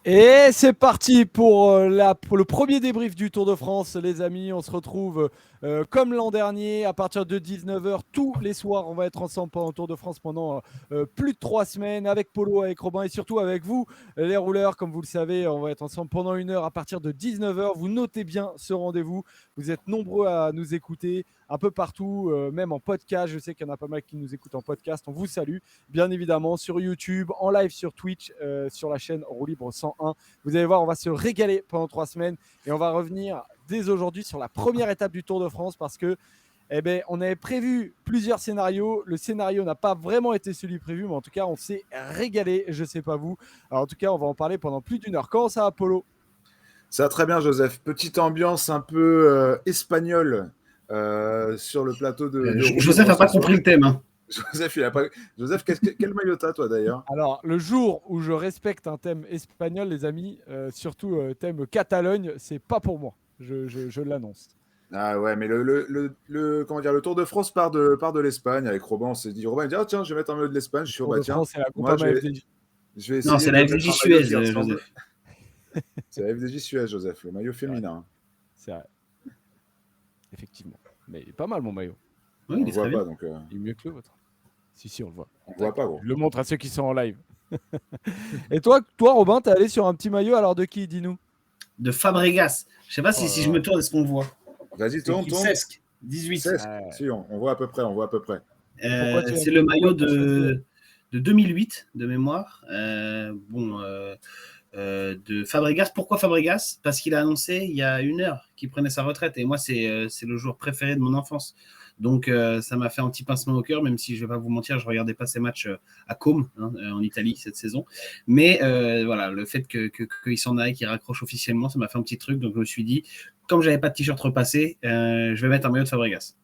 Et c'est parti pour le premier débrief du Tour de France, les amis. On se retrouve comme l'an dernier à partir de 19h tous les soirs. On va être ensemble pendant le Tour de France pendant plus de 3 semaines avec Polo, avec Robin et surtout avec vous, les rouleurs. Comme vous le savez, on va être ensemble pendant 1 heure à partir de 19h. Vous notez bien ce rendez-vous. Vous êtes nombreux à nous écouter un peu partout, même en podcast. Je sais qu'il y en a pas mal qui nous écoutent en podcast. On vous salue, bien évidemment, sur YouTube, en live sur Twitch, sur la chaîne Roue Libre 101. Vous allez voir, on va se régaler pendant 3 semaines et on va revenir dès aujourd'hui sur la première étape du Tour de France parce que on avait prévu plusieurs scénarios. Le scénario n'a pas vraiment été celui prévu, mais en tout cas, on s'est régalé. Je ne sais pas vous. Alors, en tout cas, on va en parler pendant plus d'1 heure. Comment ça va, Polo? Ça va très bien, Joseph. Petite ambiance un peu espagnole sur le plateau de Roue Joseph Libre n'a pas ce soir. compris le thème. Hein. Joseph, il a pas... Joseph, quel maillot t'as, toi, d'ailleurs? Alors, le jour où je respecte un thème espagnol, les amis, surtout thème Catalogne, c'est pas pour moi. Je l'annonce. Ah ouais, mais comment dire, le Tour de France part de l'Espagne avec Robin. On s'est dit, Robin il dit, ah, tiens, je vais mettre un maillot de l'Espagne. Je suis Le sûr, Tour de tiens, France, c'est la moi, Groupama FDJ. je vais Non, essayer c'est de la mettre FDJ un Suez, maillot qui ressemble. Joseph. C'est la FDJ Suez, Joseph, le maillot féminin. C'est vrai. Effectivement. Mais il est pas mal, mon maillot. Oui, On il le est voit très pas, bien. donc Il est mieux que le vôtre. Si, on le voit. on le voit pas, gros. Je le montre à ceux qui sont en live. Et toi, Robin, t'es allé sur un petit maillot, alors de qui, dis-nous? De Fabregas. Je sais pas si je me tourne, est-ce qu'on le voit? Vas-y, tourne. Cesc, 18. Cesc. Si, on voit à peu près, C'est le maillot de 2008, de mémoire. De Fabregas. Pourquoi Fabregas? Parce qu'il a annoncé il y a 1 heure qu'il prenait sa retraite. Et moi, c'est le joueur préféré de mon enfance. Donc, ça m'a fait un petit pincement au cœur, même si je ne vais pas vous mentir, je ne regardais pas ses matchs à Côme, en Italie, cette saison. Mais voilà, le fait qu'il s'en aille, qu'il raccroche officiellement, ça m'a fait un petit truc. Donc, je me suis dit, comme je n'avais pas de t-shirt repassé, je vais mettre un maillot de Fabregas.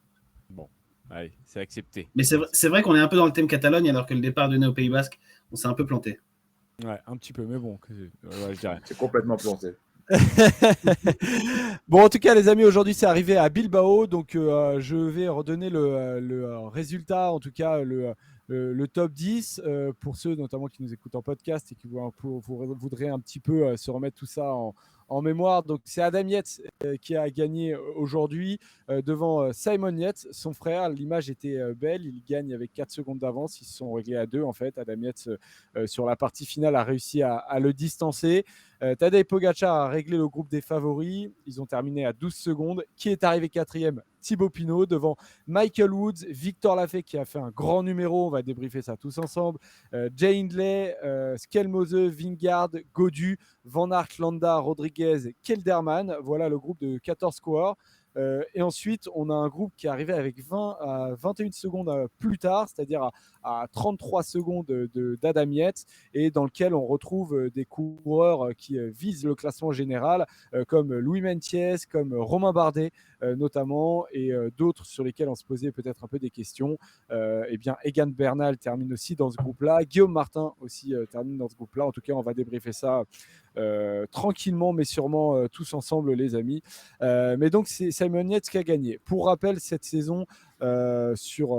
Bon, allez, c'est accepté. Mais c'est vrai qu'on est un peu dans le thème Catalogne, alors que le départ donné au Pays Basque, on s'est un peu planté. Ouais, un petit peu, mais bon, je dirais. C'est complètement planté. Bon, en tout cas, les amis, aujourd'hui, c'est arrivé à Bilbao. Donc, je vais redonner le résultat, en tout cas, le top 10 pour ceux notamment qui nous écoutent en podcast et qui voudraient un petit peu se remettre tout ça en mémoire. Donc, c'est Adam Yates qui a gagné aujourd'hui devant Simon Yates, son frère. L'image était belle. Il gagne avec 4 secondes d'avance. Ils se sont réglés à 2, en fait. Adam Yates, sur la partie finale, a réussi à le distancer. Tadej Pogacar a réglé le groupe des favoris. Ils ont terminé à 12 secondes. Qui est arrivé 4e? Thibaut Pinot devant Michael Woods, Victor Lafay qui a fait un grand numéro. On va débriefer ça tous ensemble. Jay Hindley, Skelmose, Vingegaard, Gaudu, Van Aert, Landa, Rodriguez, Kelderman. Voilà le groupe de 14 coureurs. Et ensuite, on a un groupe qui est arrivé avec 20 à 21 secondes plus tard, c'est-à-dire à 33 secondes d'Adam Yates, et dans lequel on retrouve des coureurs qui visent le classement général, comme Louis Mentiès, comme Romain Bardet notamment, et d'autres sur lesquels on se posait peut-être un peu des questions. Bien, Egan Bernal termine aussi dans ce groupe-là. Guillaume Martin aussi termine dans ce groupe-là. En tout cas, on va débriefer ça tranquillement, mais sûrement tous ensemble, les amis. Mais donc, c'est Simon Yates qui a gagné. Pour rappel, cette saison, sur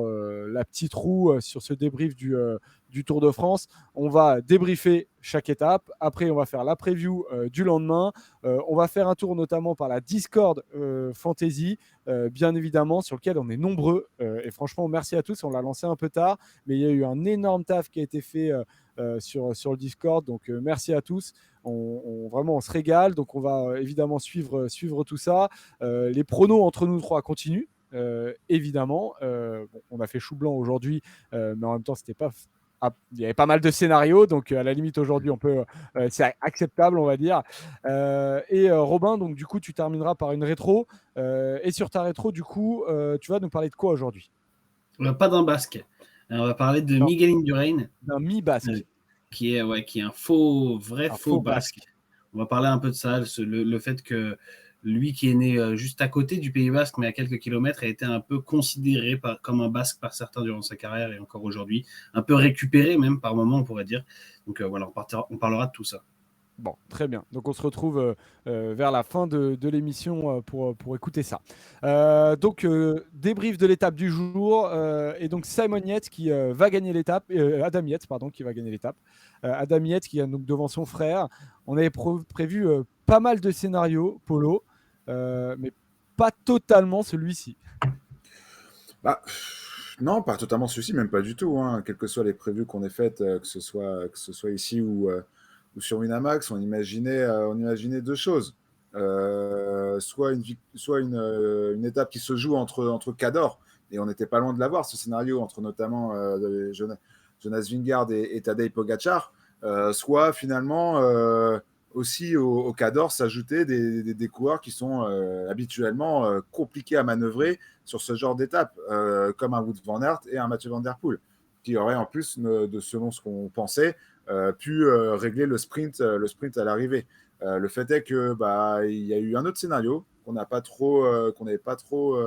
la petite roue, sur ce débrief du Tour de France, on va débriefer chaque étape. Après, on va faire la preview du lendemain. On va faire un tour notamment par la Discord Fantasy, bien évidemment, sur lequel on est nombreux. Et franchement, merci à tous. On l'a lancé un peu tard, mais il y a eu un énorme taf qui a été fait sur le Discord. Donc, merci à tous. Vraiment, on se régale. Donc, on va évidemment suivre tout ça. Les pronos entre nous trois continuent. Évidemment, on a fait chou blanc aujourd'hui, mais en même temps, c'était pas. Il y avait pas mal de scénarios, donc à la limite aujourd'hui, on peut, c'est acceptable, on va dire. Et Robin, donc du coup, tu termineras par une rétro. Et sur ta rétro, du coup, tu vas nous parler de quoi aujourd'hui? Pas d'un basque. On va parler de Miguel Indurain. D'un mi-basque. Qui est un faux basque. On va parler un peu de ça, le fait que lui qui est né juste à côté du Pays Basque, mais à quelques kilomètres, a été un peu considéré comme un basque par certains durant sa carrière et encore aujourd'hui, un peu récupéré même par moment, on pourrait dire. Donc voilà, on parlera de tout ça. Bon, très bien. Donc on se retrouve vers la fin de l'émission pour écouter ça. Donc débrief de l'étape du jour. Et donc Simon Yates qui va gagner l'étape. Adam Yates, pardon, qui va gagner l'étape. Adam Yates qui est donc devant son frère. On avait prévu pas mal de scénarios, Polo, mais pas totalement celui-ci. Bah, non, pas totalement celui-ci, même pas du tout. Hein. Quelles que soient les prévues qu'on ait faites, que ce soit ici ou sur Winamax, on imaginait deux choses. Soit une étape qui se joue entre Cador, et on n'était pas loin de l'avoir, ce scénario, entre notamment Jonas Vingegaard et Tadej Pogacar, soit finalement aussi au Cador s'ajouter des coureurs qui sont habituellement compliqués à manœuvrer sur ce genre d'étape, comme un Wout van Aert et un Mathieu Van Der Poel, qui auraient en plus, selon ce qu'on pensait, pu régler le sprint à l'arrivée. Le fait est que il y a eu un autre scénario qu'on n'avait pas trop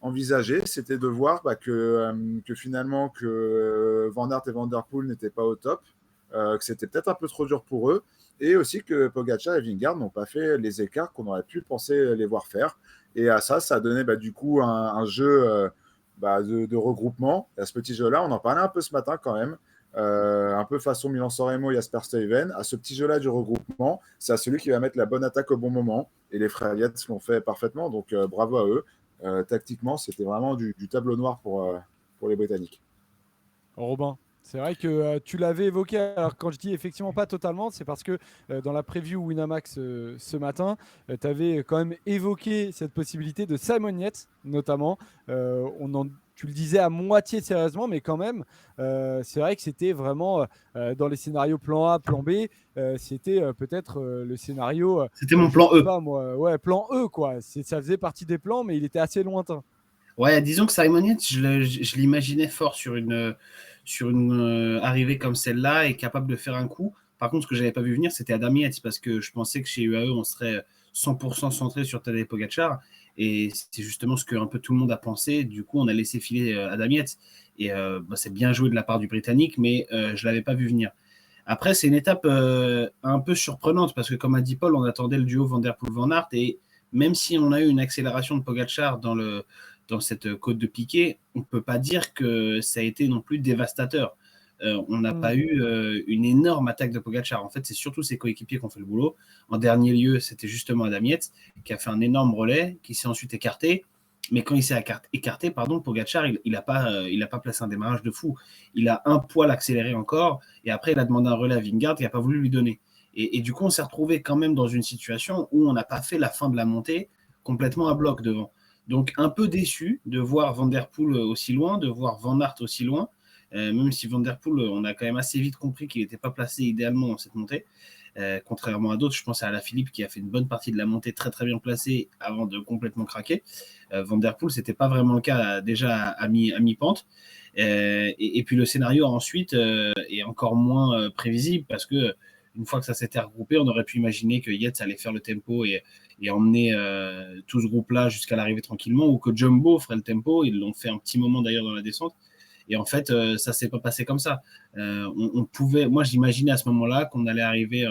envisagé, c'était de voir que finalement Van Aert et Van Der Poel n'étaient pas au top, que c'était peut-être un peu trop dur pour eux, et aussi que Pogacar et Vingegaard n'ont pas fait les écarts qu'on aurait pu penser les voir faire. Et à ça a donné du coup un jeu de regroupement. Et à ce petit jeu-là, on en parlait un peu ce matin quand même, un peu façon Milan-San Remo, Jasper Stuyven. À ce petit jeu-là du regroupement, c'est à celui qui va mettre la bonne attaque au bon moment. Et les frères Yates l'ont fait parfaitement, donc bravo à eux. Tactiquement, c'était vraiment du tableau noir pour les Britanniques. Robin, c'est vrai que tu l'avais évoqué. Alors, quand je dis effectivement pas totalement, c'est parce que dans la preview Winamax ce matin, tu avais quand même évoqué cette possibilité de Simon Yates, notamment. Tu le disais à moitié sérieusement, mais quand même, c'est vrai que c'était vraiment dans les scénarios plan A, plan B, c'était peut-être le scénario, C'était mon je plan sais E. pas moi, ouais, plan E, quoi. Ça faisait partie des plans, mais il était assez lointain. Ouais, disons que Simon Yates, je l'imaginais fort sur une arrivée comme celle-là et capable de faire un coup. Par contre, ce que j'avais pas vu venir, c'était Adam Yates parce que je pensais que chez UAE, on serait 100% centré sur Tadej Pogacar et c'est justement ce que un peu tout le monde a pensé. Du coup, on a laissé filer Adam Yates et c'est bien joué de la part du Britannique, mais je l'avais pas vu venir. Après, c'est une étape un peu surprenante parce que, comme a dit Paul, on attendait le duo Van Der Poel-Van Aert et même si on a eu une accélération de Pogacar dans cette côte de piqué, on ne peut pas dire que ça a été non plus dévastateur. On n'a pas eu une énorme attaque de Pogacar. En fait, c'est surtout ses coéquipiers qui ont fait le boulot. En dernier lieu, c'était justement Adam Yates qui a fait un énorme relais, qui s'est ensuite écarté. Mais quand il s'est écarté, Pogacar, il n'a pas placé un démarrage de fou. Il a un poil accéléré encore, et après, il a demandé un relais à Vingegaard qui n'a pas voulu lui donner. Et du coup, on s'est retrouvé quand même dans une situation où on n'a pas fait la fin de la montée complètement à bloc devant. Donc, un peu déçu de voir Van Der Poel aussi loin, de voir Van Aert aussi loin, même si Van Der Poel, on a quand même assez vite compris qu'il n'était pas placé idéalement dans cette montée. Contrairement à d'autres, je pense à Alaphilippe qui a fait une bonne partie de la montée très très bien placée avant de complètement craquer. Van Der Poel, c'était pas vraiment le cas déjà à mi-pente. Et puis le scénario ensuite est encore moins prévisible parce que une fois que ça s'était regroupé, on aurait pu imaginer que Yates allait faire le tempo et emmener tout ce groupe-là jusqu'à l'arrivée tranquillement, ou que Jumbo ferait le tempo. Ils l'ont fait un petit moment d'ailleurs dans la descente. Et en fait, ça s'est pas passé comme ça. Moi, j'imaginais à ce moment-là qu'on allait arriver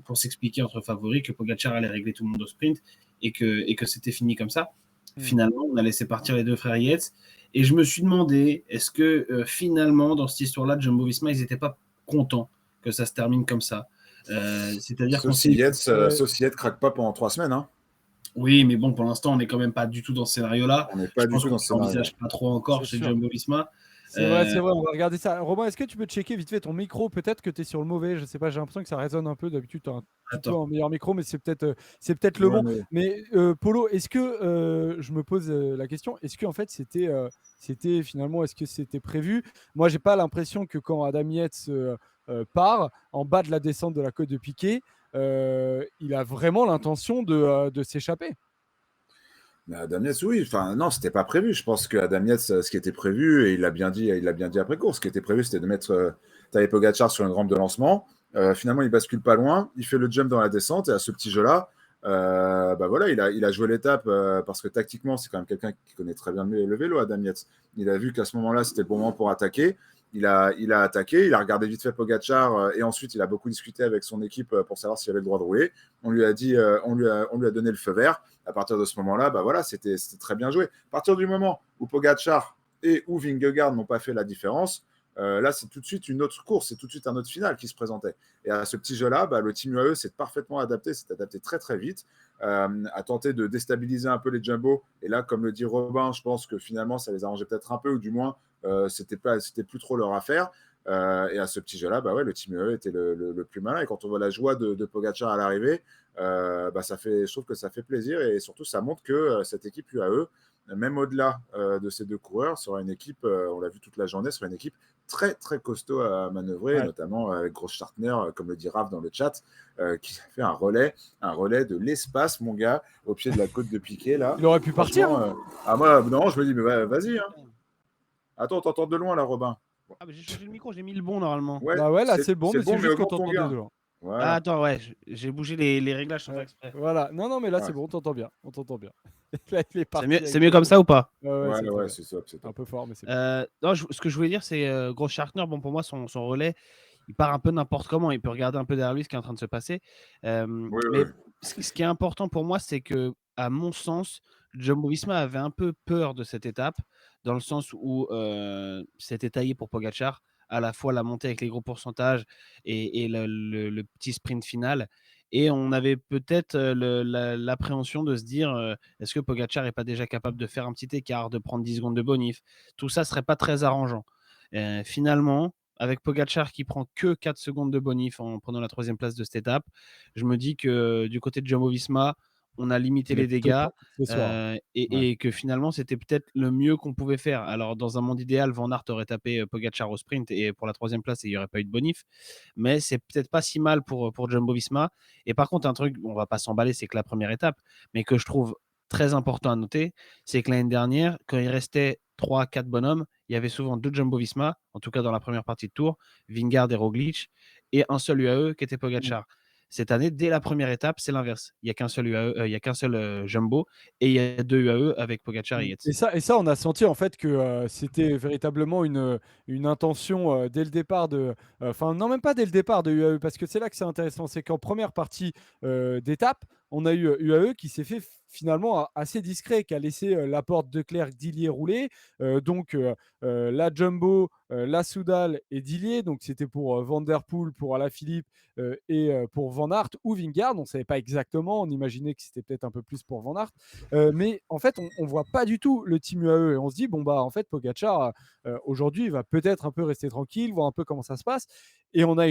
pour s'expliquer entre favoris, que Pogacar allait régler tout le monde au sprint et que c'était fini comme ça. Finalement, on a laissé partir les deux frères Yates. Et je me suis demandé, est-ce que finalement, dans cette histoire-là, Jumbo-Visma, ils n'étaient pas contents que ça se termine comme ça. C'est-à-dire qu'on si Yates craque pas pendant 3 semaines. Hein. Oui, mais bon, pour l'instant, on n'est quand même pas du tout dans ce scénario-là. On n'est pas du tout dans ce scénario. On n'envisage pas trop encore chez Jumbo-Visma. C'est vrai, on va regarder ça. Romain, est-ce que tu peux checker vite fait ton micro? Peut-être que tu es sur le mauvais, je sais pas, j'ai l'impression que ça résonne un peu. D'habitude, tu as un meilleur micro, mais c'est peut-être le bon. Mais Polo, est-ce que, je me pose la question, est-ce que en fait c'était finalement, est-ce que c'était prévu? Moi, j'ai pas l'impression que quand Adam Yates part en bas de la descente de la côte de Piquet, il a vraiment l'intention de s'échapper. Adam Yates, oui. Enfin, non, c'était pas prévu. Je pense que Adam Yates, ce qui était prévu, et il l'a bien dit après course, ce qui était prévu, c'était de mettre Tadej Pogacar sur une rampe de lancement. Finalement, il bascule pas loin, il fait le jump dans la descente, et à ce petit jeu-là, voilà, il a joué l'étape parce que tactiquement, c'est quand même quelqu'un qui connaît très bien le vélo, Adam Yates. Il a vu qu'à ce moment-là, c'était le bon moment pour attaquer. il a attaqué, il a regardé vite fait Pogacar et ensuite il a beaucoup discuté avec son équipe pour savoir s'il avait le droit de rouler. On lui a dit, on lui a donné le feu vert. À partir de ce moment-là, bah voilà, c'était très bien joué. À partir du moment où Pogacar et où Vingegaard n'ont pas fait la différence, là c'est tout de suite une autre course, c'est tout de suite un autre final qui se présentait. Et à ce petit jeu-là, bah, le team UAE s'est parfaitement adapté, s'est adapté très très vite, a tenté de déstabiliser un peu les Jumbo. Et là, comme le dit Robin, je pense que finalement ça les arrangeait peut-être un peu, ou du moins c'était plus trop leur affaire. Et à ce petit jeu-là, bah ouais, le team UAE était le plus malin. Et quand on voit la joie de Pogacar à l'arrivée, bah je trouve que ça fait plaisir. Et surtout, ça montre que cette équipe UAE, même au-delà de ces deux coureurs, sera une équipe, on l'a vu toute la journée, sera une équipe très très costaud à manœuvrer, Ouais. notamment avec Grossschartner, comme le dit Raph dans le chat, qui a fait un relais de l'espace, mon gars, au pied de la côte de Piquet là. Il aurait pu partir. Moi, non, je me dis, mais vas-y. Hein. Attends, on t'entend de loin là, Robin. Ah, mais j'ai changé le micro, j'ai mis le bon normalement. Ouais, Bah ouais, là c'est bon, mais c'est mais juste que augmente ton t'entendais gain. de loin. Ah, Voilà. attends, ouais, j'ai bougé les réglages sans faire Ouais. exprès. Voilà. Non, mais là Ouais. c'est bon, on t'entend bien. On t'entend bien. Là, il est parti C'est avec mieux comme ça ou pas? Ouais, c'est très bien. c'est top, c'est top. Un peu fort, mais c'est bien. Non, ce que je voulais dire, c'est Grossschartner, bon, pour moi, son relais, il part un peu n'importe comment. Il peut regarder un peu derrière lui ce qui est en train de se passer. Mais ce qui est important pour moi, c'est que, à mon sens, Jumbo-Visma avait un peu peur de cette étape, dans le sens où c'était taillé pour Pogacar, à la fois la montée avec les gros pourcentages et le petit sprint final. Et on avait peut-être l'appréhension de se dire est-ce que Pogacar n'est pas déjà capable de faire un petit écart, de prendre 10 secondes de bonif? Tout ça ne serait pas très arrangeant. Finalement, avec Pogacar qui prend que 4 secondes de bonif en prenant la 3e place de cette étape, je me dis que du côté de Jumbo-Visma, on a limité les dégâts et que finalement, c'était peut-être le mieux qu'on pouvait faire. Alors, dans un monde idéal, Van Aert aurait tapé Pogacar au sprint et pour la 3e place, il n'y aurait pas eu de bonif. Mais c'est peut-être pas si mal pour Jumbo-Visma. Et par contre, un truc, on va pas s'emballer, c'est que la première étape, mais que je trouve très important à noter, c'est que l'année dernière, quand il restait 3-4 bonhommes, il y avait souvent 2 Jumbo-Visma, en tout cas dans la première partie de tour, Vingegaard et Roglic, et un seul UAE qui était Pogacar. Cette année, dès la première étape, c'est l'inverse. Il n'y a qu'un seul UAE, il y a qu'un seul Jumbo, et il y a 2 UAE avec Pogacar et Yates. Et ça, on a senti en fait que c'était véritablement une intention dès le départ enfin non, même pas dès le départ de UAE, parce que c'est là que c'est intéressant, c'est qu'en première partie d'étape, on a eu UAE qui s'est fait finalement assez discret, qui a laissé la porte de Leclerc, Dillier rouler, donc la Jumbo, la Soudal et Dillier, donc c'était pour Van Der Poel, pour Alaphilippe et pour Van Aert ou Vingegaard, on ne savait pas exactement, on imaginait que c'était peut-être un peu plus pour Van Aert, mais en fait on voit pas du tout le team UAE et on se dit bon bah en fait Pogacar aujourd'hui il va peut-être un peu rester tranquille, voir un peu comment ça se passe, et on a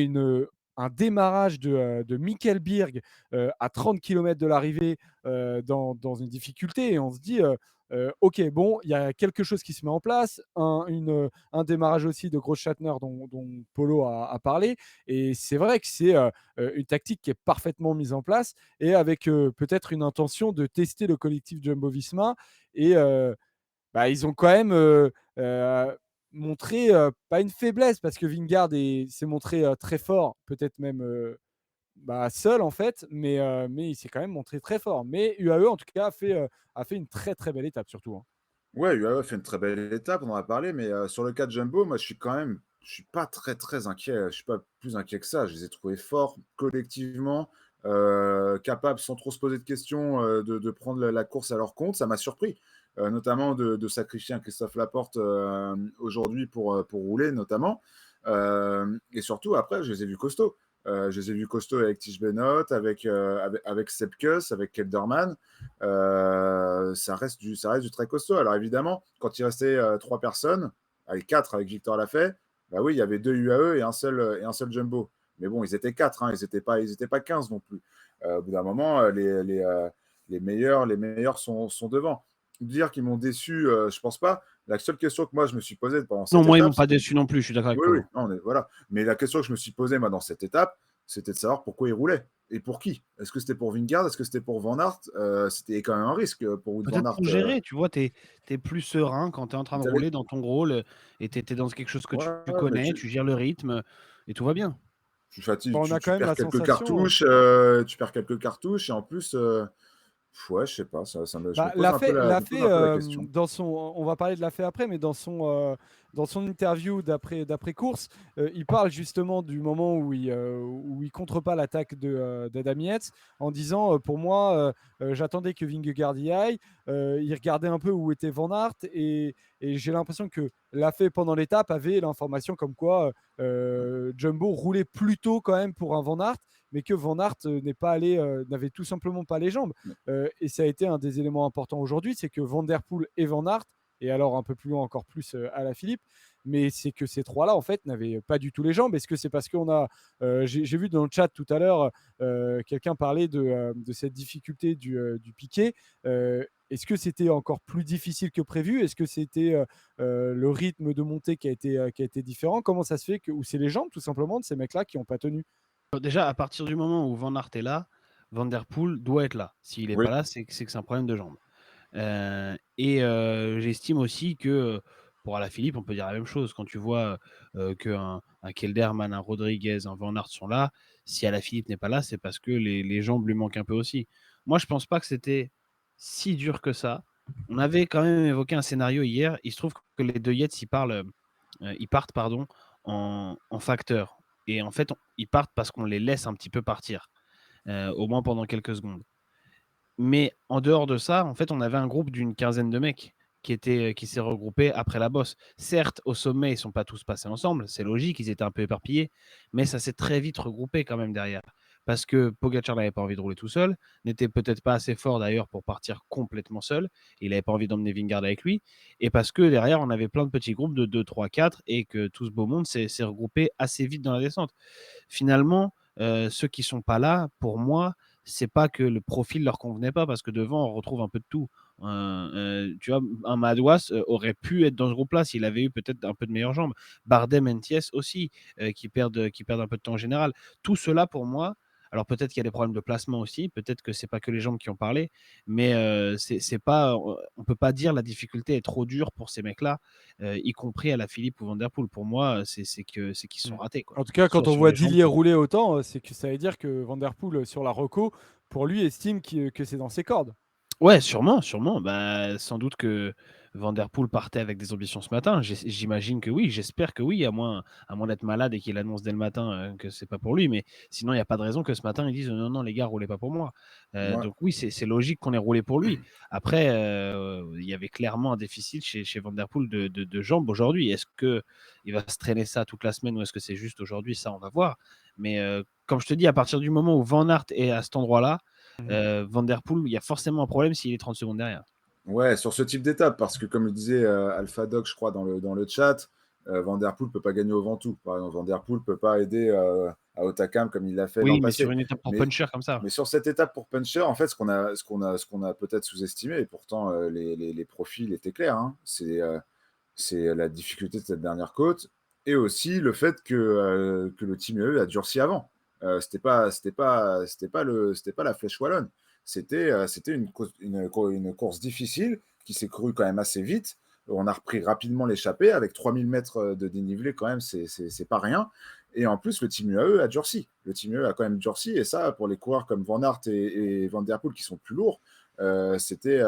un démarrage de Mikkel Birg à 30 km de l'arrivée dans une difficulté, et on se dit ok, bon, il y a quelque chose qui se met en place, un démarrage aussi de Grossschartner dont Polo a parlé, et c'est vrai que c'est une tactique qui est parfaitement mise en place, et avec peut-être une intention de tester le collectif Jumbo-Visma, et bah, ils ont quand même montré pas une faiblesse, parce que Vingegaard s'est montré très fort, peut-être même seul en fait, mais il s'est quand même montré très fort. Mais UAE en tout cas a fait une très très belle étape surtout. Hein. Ouais, UAE fait une très belle étape, on en a parlé, mais sur le cas de Jumbo, moi je suis pas très très inquiet, je suis pas plus inquiet que ça. Je les ai trouvés forts collectivement, capables sans trop se poser de questions de prendre la course à leur compte. Ça m'a surpris, notamment de sacrifier un Christophe Laporte aujourd'hui pour rouler notamment. Et surtout après, je les ai vus costauds. Je les ai vus costauds avec Tige Benoît, avec Sepp Kuss, avec Kelderman. Ça reste du très costaud. Alors évidemment, quand il restait 3 personnes, avec 4 avec Victor Lafay, bah oui, il y avait 2 UAE et un seul Jumbo. Mais bon, ils étaient 4, hein, ils n'étaient pas 15 non plus. Au bout d'un moment, les meilleurs sont devant. Dire qu'ils m'ont déçu, je pense pas. La seule question que moi je me suis posée pendant cette Non, moi, ils étape, m'ont pas déçu non plus, je suis d'accord avec oui, Polo. oui, non, voilà. Mais la question que je me suis posée moi dans cette étape, c'était de savoir pourquoi il roulait et pour qui. Est-ce que c'était pour Vingegaard? Est-ce que c'était pour Van Aert? C'était quand même un risque pour Wout Van Peut-être Aert. pour gérer, tu vois, tu es plus serein quand tu es en train de rouler dans ton rôle et tu es dans quelque chose que tu Ouais, connais, tu gères le rythme et tout va bien. Tu fatigues, Bon, on a quand même perds la quelques sensation. cartouches, tu perds quelques cartouches et en plus, Ouais, je sais pas, je me Bah, pose un peu l'a je me fait pose un peu la question. dans son, on va parler de l'a fait après, mais dans son interview d'après course, il parle justement du moment où il contre pas l'attaque d'Adam Yates en disant pour moi, j'attendais que Vingegaard y aille. Il regardait un peu où était Van Aert et j'ai l'impression que l'a fait pendant l'étape avait l'information comme quoi Jumbo roulait plutôt quand même pour un Van Aert, mais que Van Aert n'avait tout simplement pas les jambes. Et ça a été un des éléments importants aujourd'hui, c'est que Van Der Poel et Van Aert, et alors un peu plus loin encore plus Alaphilippe, mais c'est que ces trois-là en fait n'avaient pas du tout les jambes. Est-ce que c'est parce qu'on a, j'ai vu dans le chat tout à l'heure quelqu'un parler de cette difficulté du piqué. Est-ce que c'était encore plus difficile que prévu? Est-ce que c'était le rythme de montée qui a été différent? Comment ça se fait ou c'est les jambes tout simplement de ces mecs-là qui n'ont pas tenu? Déjà, à partir du moment où Van Aert est là, Van Der Poel doit être là. S'il n'est Oui. pas là, c'est que c'est un problème de jambes. J'estime aussi que pour Alaphilippe, on peut dire la même chose. Quand tu vois qu'un Kelderman, un Rodriguez, un Van Aert sont là, si Alaphilippe n'est pas là, c'est parce que les jambes lui manquent un peu aussi. Moi, je pense pas que c'était si dur que ça. On avait quand même évoqué un scénario hier. Il se trouve que les deux Yates, ils partent en facteur. Et en fait, ils partent parce qu'on les laisse un petit peu partir, au moins pendant quelques secondes. Mais en dehors de ça, en fait, on avait un groupe d'une quinzaine de mecs qui s'est regroupé après la bosse. Certes, au sommet, ils ne sont pas tous passés ensemble, c'est logique, ils étaient un peu éparpillés, mais ça s'est très vite regroupé quand même derrière. Parce que Pogacar n'avait pas envie de rouler tout seul, n'était peut-être pas assez fort d'ailleurs pour partir complètement seul, il n'avait pas envie d'emmener Vingegaard avec lui, et parce que derrière, on avait plein de petits groupes de 2, 3, 4, et que tout ce beau monde s'est regroupé assez vite dans la descente. Finalement, ceux qui ne sont pas là, pour moi, c'est pas que le profil leur convenait pas, parce que devant, on retrouve un peu de tout. Tu vois, un Madouas aurait pu être dans ce groupe-là s'il avait eu peut-être un peu de meilleures jambes. Bardem, NTS aussi, qui perdent un peu de temps en général. Tout cela, pour moi, alors peut-être qu'il y a des problèmes de placement aussi, peut-être que c'est pas que les jambes qui ont parlé, mais c'est pas, on peut pas dire la difficulté est trop dure pour ces mecs-là, y compris Alaphilippe ou Van Der Poel. Pour moi, c'est qu'ils sont ratés, quoi. En tout cas, quand Soit on sur voit les jambes, Dillier rouler autant, c'est que ça veut dire que Van Der Poel sur la reco, pour lui, estime que c'est dans ses cordes. Ouais, sûrement, sûrement. Bah, sans doute que Van Der Poel partait avec des ambitions ce matin. J'imagine que oui, j'espère que oui, à moins d'être malade et qu'il annonce dès le matin que c'est pas pour lui. Mais sinon, il n'y a pas de raison que ce matin, ils disent non, non, les gars, roulez pas pour moi. Ouais. Donc oui, c'est logique qu'on ait roulé pour lui. Après, il y avait clairement un déficit chez Van Der Poel de jambes aujourd'hui. Est-ce qu'il va se traîner ça toute la semaine ou est-ce que c'est juste aujourd'hui? Ça, on va voir. Mais comme je te dis, à partir du moment où Van Aert est à cet endroit-là, Van Der Poel, il y a forcément un problème s'il est 30 secondes derrière. Ouais, sur ce type d'étape, parce que comme le disait Alpha Dog, je crois, dans le chat, Van Der Poel ne peut pas gagner au Ventoux. Par exemple, Van Der Poel ne peut pas aider à Otakam comme il l'a fait l'an Oui, mais passé. sur une étape pour puncher comme ça. Mais sur cette étape pour puncher, en fait, ce qu'on a peut-être sous-estimé, et pourtant les profils étaient clairs, hein, c'est la difficulté de cette dernière côte, et aussi le fait que le Team UE a durci avant. C'était pas la Flèche Wallonne. C'était une course difficile qui s'est courue quand même assez vite. On a repris rapidement l'échappée avec 3000 mètres de dénivelé, quand même, c'est pas rien. Et en plus, le Team UAE a durci. Le Team UAE a quand même durci. Et ça, pour les coureurs comme Van Aert et Van Der Poel qui sont plus lourds, c'était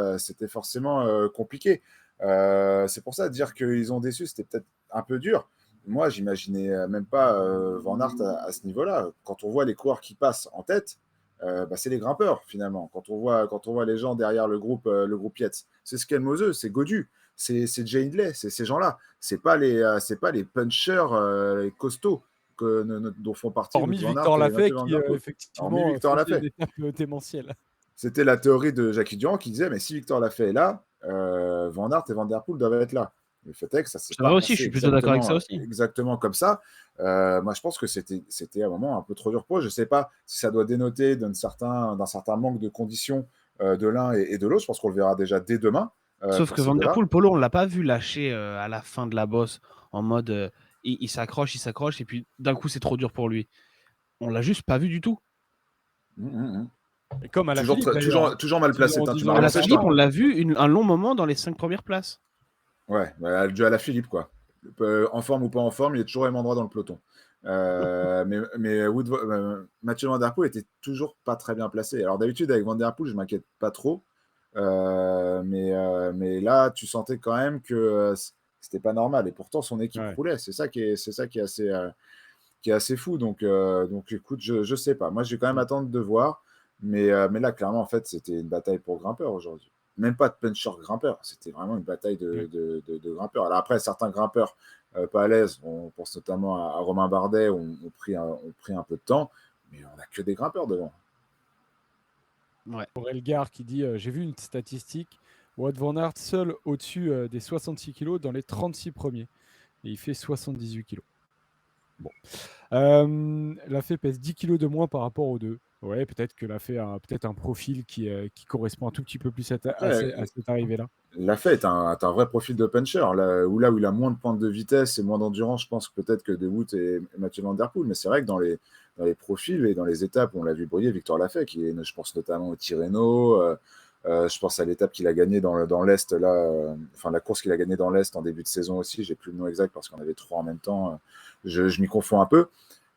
forcément compliqué. C'est pour ça, dire qu'ils ont déçu, c'était peut-être un peu dur. Moi, j'imaginais même pas Van Aert à ce niveau-là. Quand on voit les coureurs qui passent en tête, c'est les grimpeurs finalement. Quand on voit les gens derrière le groupe Yates, c'est Skelmose, c'est Godu, c'est Jay Hindley, c'est ces gens-là. C'est pas les punchers costauds dont font partie Hormis Van Aert Victor et Lafay Van qui Der Poel. Hormis effectivement Victor faisait Lafay. des étapes démentielles. C'était la théorie de Jackie Durand qui disait mais si Victor Lafay est là, Van Aert et Van Der Poel doivent être là. Le fait est que ça s'est pas aussi, je suis plutôt d'accord avec ça aussi. Exactement comme ça. Moi, je pense que c'était un moment un peu trop dur pour eux. Je ne sais pas si ça doit dénoter d'un certain manque de conditions de l'un et de l'autre. Je pense qu'on le verra déjà dès demain. Sauf que Van Der Poel, Polo, on ne l'a pas vu lâcher à la fin de la bosse en mode il s'accroche, et puis d'un coup, c'est trop dur pour lui. On l'a juste pas vu du tout. Et comme à la Philippe, toujours mal placé. À la Philippe, on l'a vu un long moment dans les 5 premières places. Ouais, à la Philippe, quoi. En forme ou pas en forme, il est toujours au même endroit dans le peloton. Mathieu Van Der Poel était toujours pas très bien placé. Alors d'habitude, avec Van Der Poel, je m'inquiète pas trop. Mais là, tu sentais quand même que c'était pas normal. Et pourtant, son équipe roulait. C'est ça qui est assez fou. Donc écoute, je sais pas. Moi, je vais quand même attendre de voir. Mais là, clairement, en fait, c'était une bataille pour grimpeurs aujourd'hui. Même pas de puncher grimpeur. C'était vraiment une bataille de grimpeurs. Alors après, certains grimpeurs pas à l'aise, on pense notamment à Romain Bardet, ont pris un peu de temps. Mais on n'a que des grimpeurs devant. Ouais. Pour Elgar qui dit j'ai vu une statistique, Wout van Aert seul au-dessus des 66 kg dans les 36 premiers. Et il fait 78 kg. Bon. La fée pèse 10 kg de moins par rapport aux deux. Ouais, peut-être que la fée a peut-être un profil qui correspond un tout petit peu plus à cette arrivée-là. La fée est un vrai profil de puncher. Là où il a moins de pointes de vitesse et moins d'endurance, je pense peut-être que De Wout et Mathieu Van Der Poel. Mais c'est vrai que dans les profils et dans les étapes, on l'a vu briller, Victor Lafay, je pense notamment au Tirreno. Je pense à l'étape qu'il a gagnée dans l'Est, la course qu'il a gagnée dans l'Est en début de saison aussi. J'ai plus le nom exact parce qu'on avait 3 en même temps. Je m'y confonds un peu.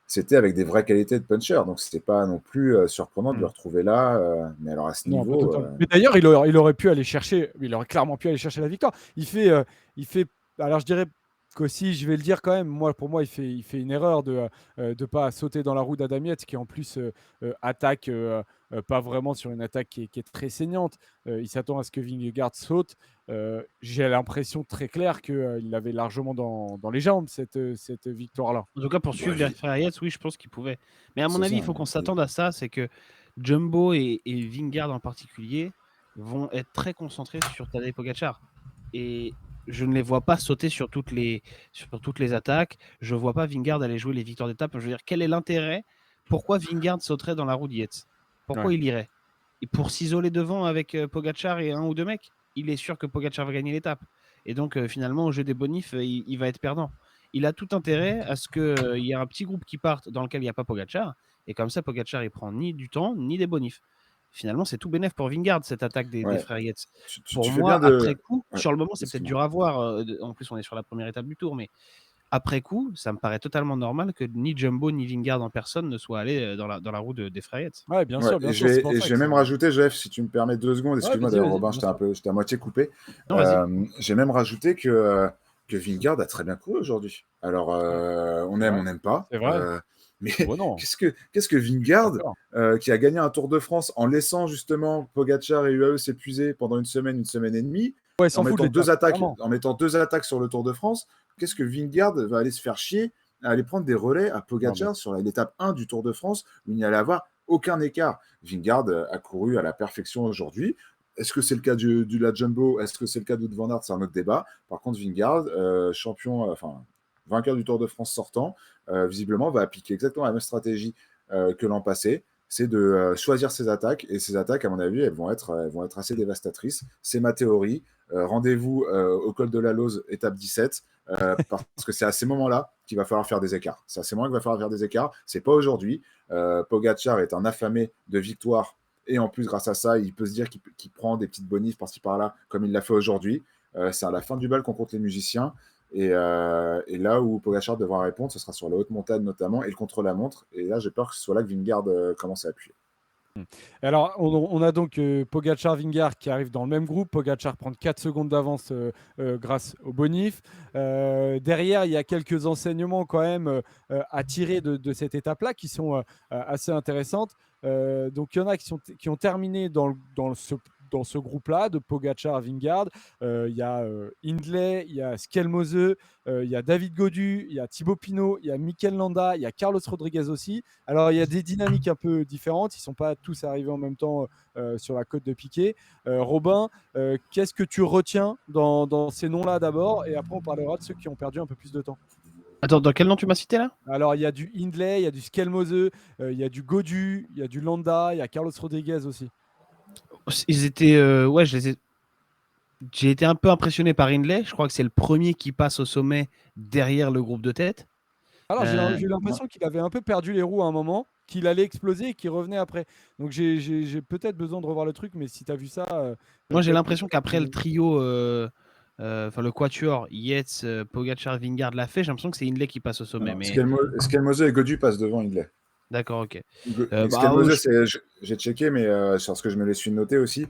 C'était avec des vraies qualités de puncher, donc c'était pas non plus surprenant de le retrouver là. Mais alors à ce niveau. Mais d'ailleurs, il aurait pu aller chercher, il aurait clairement pu aller chercher la victoire. Il fait, alors je dirais qu'aussi, je vais le dire quand même, pour moi, il fait une erreur de pas sauter dans la roue d'Adam Yates, qui en plus attaque pas vraiment sur une attaque qui est très saignante. Il s'attend à ce que Vingegaard saute. J'ai l'impression très claire qu'il l'avait largement dans les jambes, cette victoire-là. En tout cas, pour suivre les frères Yates, oui, je pense qu'il pouvait. Mais à mon avis, il faut qu'on s'attende à ça, c'est que Jumbo et Vingegaard en particulier vont être très concentrés sur Tadej Pogacar. Et je ne les vois pas sauter sur toutes les attaques. Je ne vois pas Vingegaard aller jouer les victoires d'étape. Je veux dire, quel est l'intérêt? Pourquoi Vingegaard sauterait dans la roue d'Yates? Pourquoi il irait? Et pour s'isoler devant avec Pogacar et un ou deux mecs, il est sûr que Pogacar va gagner l'étape. Et donc, finalement, au jeu des bonifs, il va être perdant. Il a tout intérêt à ce qu'il y ait un petit groupe qui parte dans lequel il n'y a pas Pogacar. Et comme ça, Pogacar, il prend ni du temps, ni des bonifs. Finalement, c'est tout bénef pour Vingegaard, cette attaque des frères Yates. Pour moi, après coup, sur le moment, c'est peut-être dur à voir. En plus, on est sur la première étape du Tour. Mais après coup, ça me paraît totalement normal que ni Jumbo ni Vingegaard en personne ne soient allés dans la roue des frères Yates. Ouais, bien sûr. Et je vais même rajouter, Jeff, si tu me permets 2 secondes, excuse-moi d'ailleurs, Robin, j'étais à moitié coupé. J'ai même rajouté que Vingegaard a très bien couru aujourd'hui. Alors, on aime, on n'aime pas. C'est vrai. Mais qu'est-ce que Vingegaard, qui a gagné un Tour de France en laissant justement Pogacar et UAE s'épuiser pendant une semaine et demie, en mettant 2 attaques sur le Tour de France, qu'est-ce que Vingegaard va aller se faire chier à aller prendre des relais à Pogacar sur l'étape 1 du Tour de France où il n'y allait avoir aucun écart. Vingegaard a couru à la perfection aujourd'hui. Est-ce que c'est le cas de la Jumbo? Est-ce que c'est le cas de Van Aert? C'est un autre débat. Par contre, Vingegaard, vainqueur du Tour de France sortant, visiblement va appliquer exactement la même stratégie que l'an passé. C'est de choisir ses attaques. Et ses attaques, à mon avis, elles vont être assez dévastatrices. C'est ma théorie. Rendez-vous au col de la Lose, étape 17. Parce que c'est à ces moments-là qu'il va falloir faire des écarts. C'est à ces moments qu'il va falloir faire des écarts. C'est pas aujourd'hui. Pogacar est un affamé de victoire. Et en plus, grâce à ça, il peut se dire qu'il prend des petites bonifs par-ci par-là, comme il l'a fait aujourd'hui. C'est à la fin du bal qu'on compte les musiciens. Et là où Pogacar devra répondre, ce sera sur la haute montagne notamment et le contre-la-montre. Et là, j'ai peur que ce soit là que Vingegaard commence à appuyer. Alors, on a donc Pogacar-Vingegaard qui arrive dans le même groupe. Pogacar prend 4 secondes d'avance grâce au bonif. Derrière, il y a quelques enseignements quand même à tirer de cette étape-là qui sont assez intéressantes. Donc, il y en a qui ont terminé dans ce groupe-là de Pogacar, Vingegaard. Il y a Hindley, il y a Skelmose, il y a David Gaudu, il y a Thibaut Pinot, il y a Mikel Landa, il y a Carlos Rodriguez aussi. Alors, il y a des dynamiques un peu différentes. Ils ne sont pas tous arrivés en même temps sur la côte de Piquet. Robin, qu'est-ce que tu retiens dans ces noms-là d'abord? Et après, on parlera de ceux qui ont perdu un peu plus de temps. Attends, dans quel nom tu m'as cité là? Alors, il y a du Hindley, il y a du Skelmose, il y a du Gaudu, il y a du Landa, il y a Carlos Rodriguez aussi. Ils étaient. J'ai été un peu impressionné par Hindley. Je crois que c'est le premier qui passe au sommet derrière le groupe de tête. Alors, j'ai eu l'impression qu'il avait un peu perdu les roues à un moment, qu'il allait exploser et qu'il revenait après. Donc, j'ai peut-être besoin de revoir le truc, mais si tu as vu ça. Moi, j'ai l'impression qu'après le trio enfin le quatuor, Yates, Pogacar, Vingegaard l'a fait, j'ai l'impression que c'est Hindley qui passe au sommet. Alors, Mais Skelmose et Godu passent devant Hindley. d'accord, ok. Skelmose, j'ai checké, mais c'est parce que je me les suis notés aussi.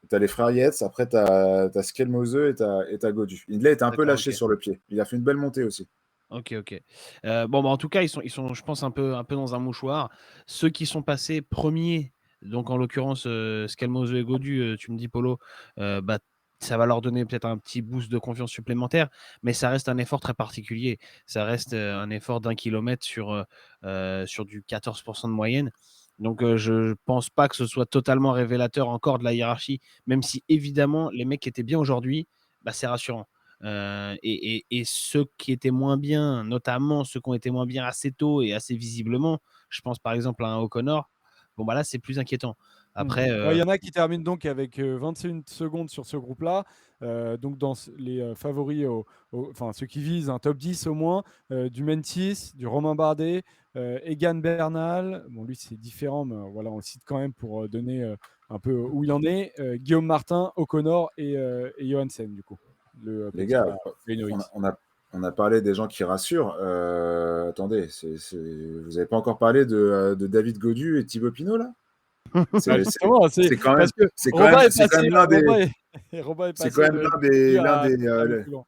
Tu as les frères Yates, après tu as Skelmose et tu as Godu. Hindley était un peu D'accord, lâché ok. sur le pied. Il a fait une belle montée aussi. Ok. Bon, en tout cas, ils sont, je pense, un peu dans un mouchoir. Ceux qui sont passés premiers, donc en l'occurrence, Scalmozo et Godu, tu me dis, Polo, ça va leur donner peut-être un petit boost de confiance supplémentaire, mais ça reste un effort très particulier. Ça reste un effort d'1 kilomètre sur du 14% de moyenne. Donc, je ne pense pas que ce soit totalement révélateur encore de la hiérarchie, même si évidemment, les mecs qui étaient bien aujourd'hui, c'est rassurant. Et ceux qui étaient moins bien, notamment ceux qui ont été moins bien assez tôt et assez visiblement, je pense par exemple à un O'Connor, là c'est plus inquiétant. Après, Il y en a qui terminent donc avec 21 secondes sur ce groupe-là. Donc dans les favoris, enfin ceux qui visent un top 10 au moins, du Mentis, du Romain Bardet, Egan Bernal. Bon, lui c'est différent, mais voilà, on le cite quand même pour donner un peu où il en est. Guillaume Martin, O'Connor et Johansen, du coup. Les gars, Benoît. on a parlé des gens qui rassurent. Attendez, vous n'avez pas encore parlé de David Godu et Thibaut Pinot, là? Justement, C'est quand même, c'est Robin est c'est quand passé, même l'un des, Robin est c'est passé quand même l'un des, aller plus loin.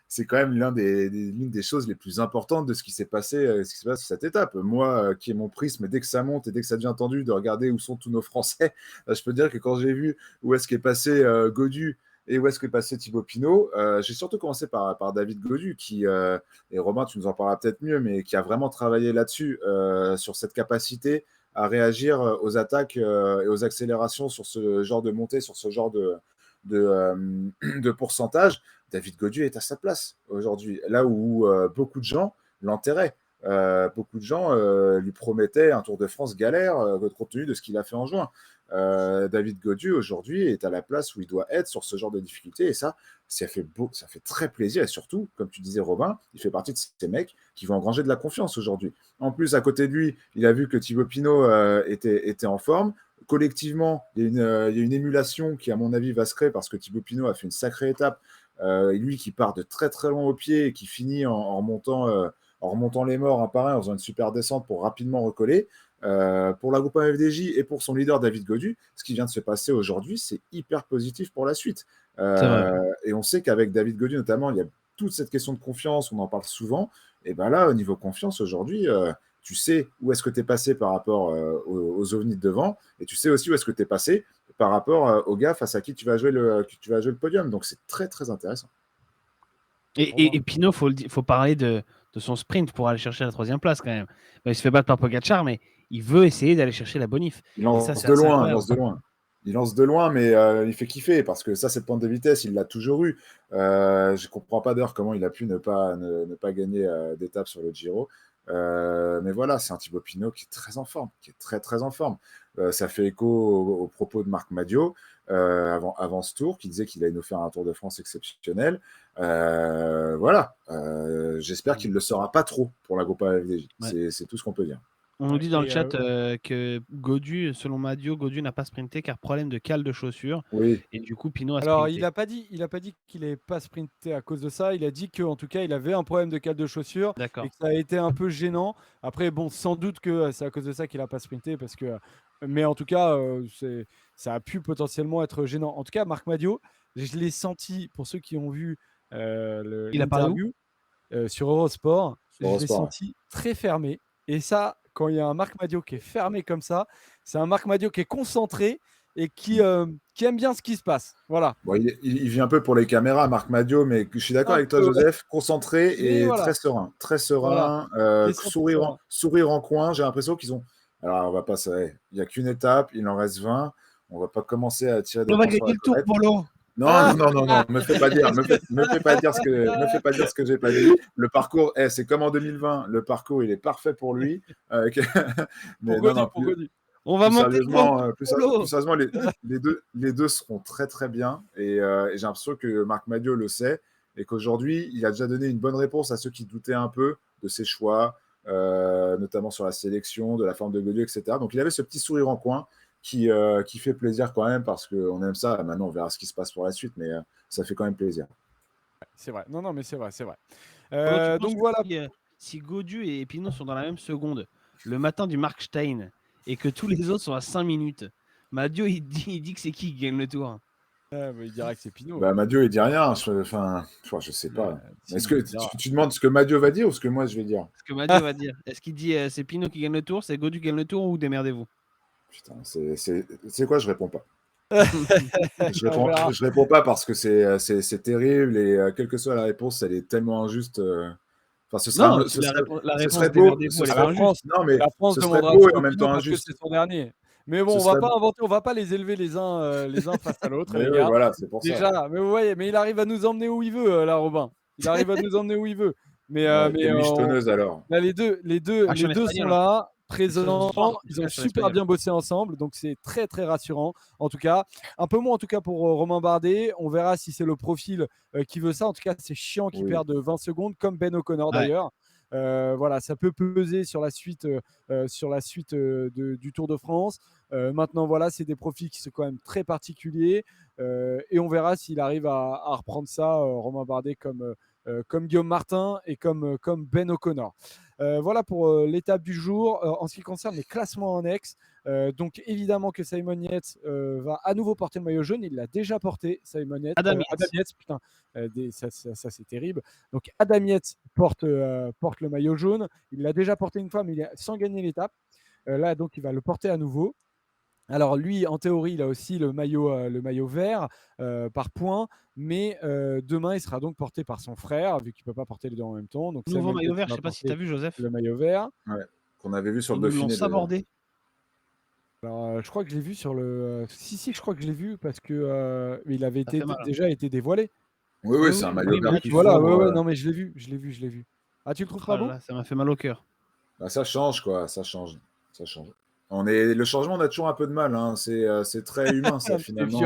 c'est quand même l'une des choses les plus importantes de ce qui s'est passé, sur cette étape. Moi, qui est mon prisme, dès que ça monte et dès que ça devient tendu, de regarder où sont tous nos Français, je peux dire que quand j'ai vu où est-ce qu'est passé Godu et où est-ce qu'est passé Thibaut Pinot, j'ai surtout commencé par David Godu, qui, et Robin, tu nous en parleras peut-être mieux, mais qui a vraiment travaillé là-dessus, sur cette capacité à réagir aux attaques et aux accélérations sur ce genre de montée, sur ce genre de pourcentage. David Godu est à sa place aujourd'hui, là où beaucoup de gens l'enterraient. Beaucoup de gens lui promettaient un Tour de France galère compte tenu de ce qu'il a fait en juin. David Godu aujourd'hui est à la place où il doit être sur ce genre de difficultés, et ça fait très plaisir, et surtout, comme tu disais Robin, il fait partie de ces mecs qui vont engranger de la confiance aujourd'hui. En plus, à côté de lui, il a vu que Thibaut Pinot était en forme. Collectivement, il y a une émulation qui, à mon avis, va se créer parce que Thibaut Pinot a fait une sacrée étape. Lui qui part de très très loin au pied et qui finit en remontant les morts un par un, en faisant une super descente pour rapidement recoller. Pour la groupe FDJ et pour son leader David Godu, ce qui vient de se passer aujourd'hui, c'est hyper positif pour la suite. Et on sait qu'avec David Godu notamment, il y a toute cette question de confiance, on en parle souvent. Et bien là, au niveau confiance aujourd'hui, tu sais où est-ce que tu es passé par rapport aux ovnis de devant, et tu sais aussi où est-ce que tu es passé par rapport aux gars face à qui tu vas jouer le podium. Donc c'est très très intéressant. Et Pinot, faut parler de son sprint pour aller chercher la 3e place quand même. Il se fait battre par Pogacar, mais il veut essayer d'aller chercher la bonif. Il lance de loin, il lance de loin, mais il fait kiffer parce que ça, cette pente de vitesse, il l'a toujours eu. Je ne comprends pas d'ailleurs comment il a pu ne pas gagner d'étape sur le Giro. Mais voilà, c'est un Thibaut Pinot qui est très en forme, qui est très très en forme. Ça fait écho aux propos de Marc Madiot avant ce tour, qui disait qu'il allait nous faire un Tour de France exceptionnel. Voilà, j'espère qu'il ne le sera pas trop pour la Groupe FDJ. Ouais. C'est tout ce qu'on peut dire. On nous dit dans le chat que Godu, selon Madio, Godu n'a pas sprinté car problème de cale de chaussures. Oui. Et du coup, Pinot a Alors, sprinté. il n'a pas dit qu'il n'avait pas sprinté à cause de ça. Il a dit qu'en tout cas, il avait un problème de cale de chaussures et que ça a été un peu gênant. Après, bon, sans doute que c'est à cause de ça qu'il n'a pas sprinté. Mais en tout cas, ça a pu potentiellement être gênant. En tout cas, Marc Madiot, je l'ai senti, pour ceux qui ont vu l'interview sur Eurosport, je l'ai senti très fermé. Et ça, quand il y a un Marc Madiot qui est fermé comme ça, c'est un Marc Madiot qui est concentré et qui aime bien ce qui se passe. Voilà. Bon, il vit un peu pour les caméras, Marc Madiot, mais je suis d'accord avec toi, Joseph, concentré et voilà. Très serein, voilà. Sourire en coin. J'ai l'impression qu'ils ont. Alors, on va pas. Il n'y a qu'une étape, il en reste 20. On va pas commencer à tirer des points sur la le tour, Polo. Non, me fais pas dire ce que j'ai pas dit. Le parcours, c'est comme en 2020. Le parcours, il est parfait pour lui. Mais pourquoi dit on va monter plus sérieusement, les deux seront très très bien. Et j'ai l'impression que Marc Madiot le sait et qu'aujourd'hui, il a déjà donné une bonne réponse à ceux qui doutaient un peu de ses choix, notamment sur la sélection, de la forme de Godu, etc. Donc il avait ce petit sourire en coin. qui fait plaisir quand même parce qu'on aime ça. Maintenant, on verra ce qui se passe pour la suite, mais ça fait quand même plaisir. C'est vrai. Non, mais c'est vrai. Tu penses Donc que voilà. si Godu et Pinot sont dans la même seconde, le matin du Markstein, et que tous les autres sont à 5 minutes, Madio, il dit que c'est qui gagne le tour? Il dirait que c'est Pinot. Madio, il dit rien. Enfin, je sais pas. Est-ce que tu demandes ce que Madio va dire ou ce que moi je vais dire? Ce que Madio va dire. Est-ce qu'il dit c'est Pinot qui gagne le tour, c'est Godu qui gagne le tour ou démerdez-vous? Putain, c'est quoi? Je réponds pas. Je réponds pas parce que c'est terrible et quelle que soit la réponse, elle est tellement injuste. Enfin, ce serait beau. La France Ce serait demandera beau le et en même temps parce que injuste. c'est son dernier. Mais bon, on va pas les élever les uns face à l'autre, les gars. Voilà, c'est pour déjà, ça. mais vous voyez, mais il arrive à nous emmener où il veut, là, Robin. Il arrive à nous emmener où il veut. Mais michetonneuse alors. Là, les deux sont là, présents. Ils ont super bien bossé ensemble, donc c'est très très rassurant. En tout cas, un peu moins en tout cas pour Romain Bardet. On verra si c'est le profil qui veut ça. En tout cas, c'est chiant qu'il perde 20 secondes, comme Ben O'Connor d'ailleurs. Voilà, ça peut peser sur la suite, du Tour de France. Maintenant, voilà, c'est des profils qui sont quand même très particuliers. Et on verra s'il arrive à reprendre ça, Romain Bardet, comme Guillaume Martin et comme Ben O'Connor. Voilà pour l'étape du jour. En ce qui concerne les classements annexes, donc évidemment que Simon Yates va à nouveau porter le maillot jaune. Il l'a déjà porté, Simon Yates. Adam Yates, putain, ça c'est terrible. Donc Adam Yates porte le maillot jaune. Il l'a déjà porté une fois, mais sans gagner l'étape. Là, donc, il va le porter à nouveau. Alors lui, en théorie, il a aussi le maillot vert par points, mais demain, il sera donc porté par son frère, vu qu'il ne peut pas porter les deux en même temps. Donc, nouveau maillot vert, je ne sais pas si tu as vu, Joseph. Le maillot vert. Ouais, qu'on avait vu sur le Dauphiné. Ils l'ont sabordé. Alors, je crois que je l'ai vu sur le... Si, je crois que je l'ai vu parce que il avait déjà été dévoilé. Oui, c'est un maillot vert. Voilà, non, mais je l'ai vu. Ah, tu le trouves pas beau? Ça m'a fait mal au cœur. Bah, ça change, quoi, ça change. Le changement, on a toujours un peu de mal, hein. C'est très humain, ça, finalement.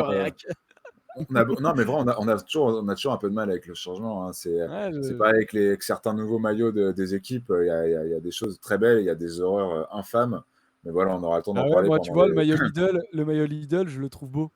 Non, mais vraiment, on a toujours un peu de mal avec le changement, hein. C'est pas avec certains nouveaux maillots des équipes. Il y a des choses très belles, il y a des horreurs infâmes. Mais voilà, on aura le temps d'en parler. Moi, tu vois, le maillot Lidl, je le trouve beau.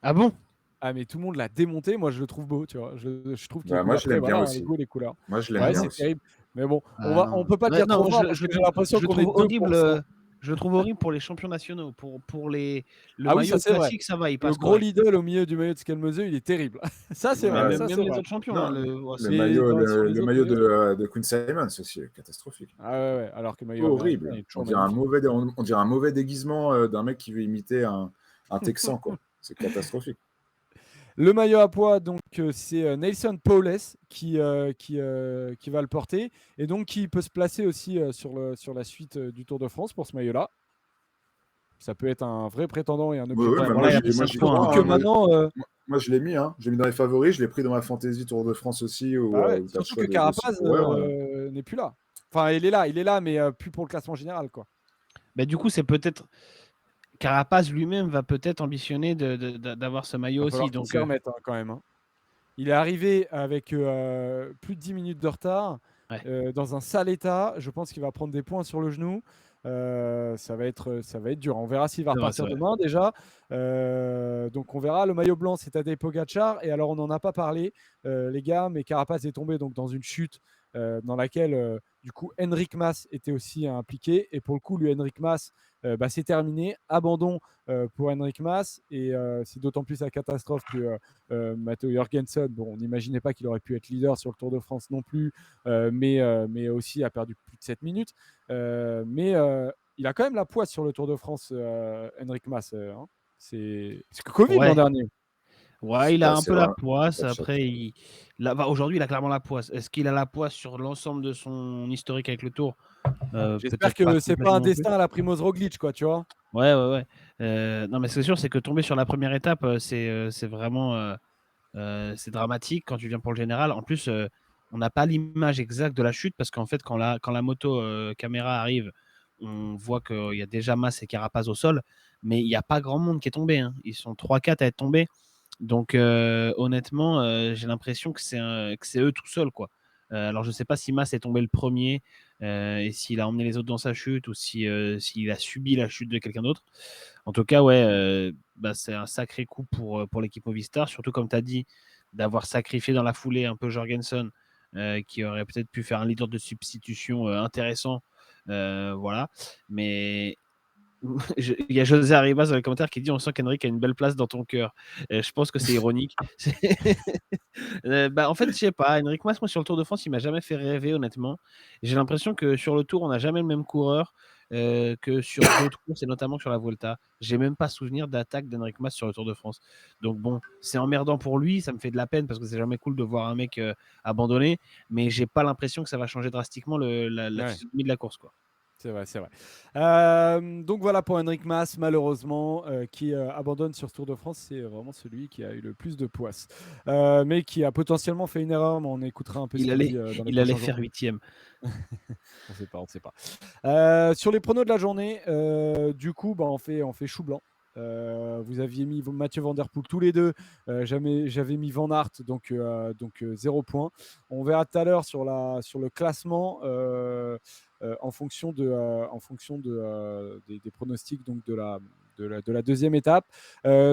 Ah bon? Ah, mais tout le monde l'a démonté, moi je le trouve beau, tu vois. Je trouve qu'il moi je l'aime bien aussi. les goûts, les couleurs. Moi je l'aime bien c'est aussi. terrible. Mais bon, on peut pas dire trop fort parce que j'ai l'impression qu'on est horrible. Je le trouve horrible pour les champions nationaux. Pour le maillot classique, ça va. Il passe le gros Lidl au milieu du maillot de Skelmese, il est terrible. Ça, c'est vrai. Même les autres champions. Le maillot de Queen Simons aussi, catastrophique. Ah ouais, alors que le maillot horrible. On dirait un mauvais déguisement d'un mec qui veut imiter un Texan, quoi. C'est catastrophique. Le maillot à poids, donc c'est Nelson Powles qui va le porter et donc qui peut se placer aussi sur la suite du Tour de France pour ce maillot-là. Ça peut être un vrai prétendant et un objet. Moi, je l'ai mis. Hein. J'ai mis dans les favoris. Je l'ai pris dans ma fantasy Tour de France aussi. Surtout que Carapaz n'est plus là. Enfin, il est là, mais plus pour le classement général, quoi. Bah, du coup, c'est peut-être Carapaz lui-même va peut-être ambitionner d'avoir ce maillot aussi. Donc, s'y remettre, quand même. Hein. Il est arrivé avec plus de 10 minutes de retard, dans un sale état. Je pense qu'il va prendre des points sur le genou. Ça va être dur. On verra s'il va repartir demain déjà. Donc on verra. Le maillot blanc, c'est Tadej Pogačar. Et alors on n'en a pas parlé, les gars, mais Carapaz est tombé donc dans une chute dans laquelle du coup Enric Mas était aussi impliqué. Et pour le coup, lui, Enric Mas, c'est terminé. Abandon pour Enric Mas. Et c'est d'autant plus la catastrophe que Matteo Jorgensen, on n'imaginait pas qu'il aurait pu être leader sur le Tour de France non plus, mais aussi a perdu plus de 7 minutes. Mais il a quand même la poisse sur le Tour de France, Enric Mas. Hein. C'est que Covid l'an dernier. Ouais, il a un peu la poisse. Après, aujourd'hui, il a clairement la poisse. Est-ce qu'il a la poisse sur l'ensemble de son historique avec le Tour? J'espère que c'est pas un destin à la Primoz Roglic, quoi, tu vois. Ouais. Non, mais c'est sûr, c'est que tomber sur la première étape, c'est vraiment c'est dramatique quand tu viens pour le général. En plus, on n'a pas l'image exacte de la chute parce qu'en fait, quand la moto caméra arrive, on voit qu'il y a déjà Mas et Carapaz au sol, mais il n'y a pas grand monde qui est tombé. Hein. Ils sont 3-4 à être tombés. Donc, honnêtement, j'ai l'impression que c'est eux tout seuls, quoi. Alors, je ne sais pas si Mas est tombé le premier et s'il a emmené les autres dans sa chute ou s'il a subi la chute de quelqu'un d'autre. En tout cas, ouais, c'est un sacré coup pour l'équipe Movistar, surtout comme tu as dit, d'avoir sacrifié dans la foulée un peu Jorgensen, qui aurait peut-être pu faire un leader de substitution intéressant. Voilà. Mais il y a José Arribas dans les commentaires qui dit on sent qu'Henrik a une belle place dans ton cœur. Je pense que c'est ironique. En fait, je sais pas. Henrik Mas, moi, sur le Tour de France, il m'a jamais fait rêver, honnêtement. J'ai l'impression que sur le Tour, on n'a jamais le même coureur que sur d'autres courses, et notamment sur la Vuelta. J'ai même pas souvenir d'attaque d'Henrik Mas sur le Tour de France. Donc bon, c'est emmerdant pour lui. Ça me fait de la peine parce que c'est jamais cool de voir un mec abandonner. Mais j'ai pas l'impression que ça va changer drastiquement la physionomie de la course, quoi. C'est vrai, c'est vrai. Donc voilà pour Henrik Mas, malheureusement, qui abandonne sur ce Tour de France. C'est vraiment celui qui a eu le plus de poisse. Mais qui a potentiellement fait une erreur, mais on écoutera un peu ce qu'il dit dans les Il allait prochains faire jours. 8e. On sait pas, on sait pas. Sur les pronos de la journée, du coup, on fait chou blanc. Vous aviez mis Mathieu Van Der Poel tous les deux. J'avais mis Van Aert, donc 0 point. On verra tout à l'heure sur le classement en fonction des pronostics donc de la deuxième étape.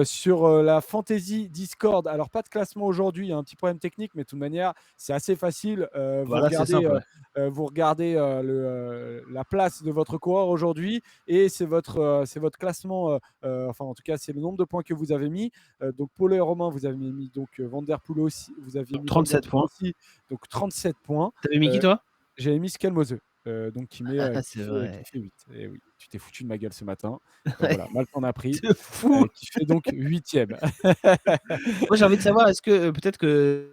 Sur la Fantasy Discord, alors pas de classement aujourd'hui, il y a un petit problème technique, mais de toute manière, c'est assez facile. Voilà, c'est simple. Vous regardez la place de votre coureur aujourd'hui et c'est votre classement. Enfin, en tout cas, c'est le nombre de points que vous avez mis. Donc, Paul et Romain, vous avez mis donc Van Der Poel aussi. Vous aviez mis 37 points. Aussi, donc 37 points. T'avais mis qui, toi? J'avais mis Skelmose. Donc qui C'est vrai. fait 8. Et oui, tu t'es foutu de ma gueule ce matin. Voilà, mal t'en as pris. C'est fou. Qui fait donc 8e. Moi, j'ai envie de savoir, est-ce que peut-être que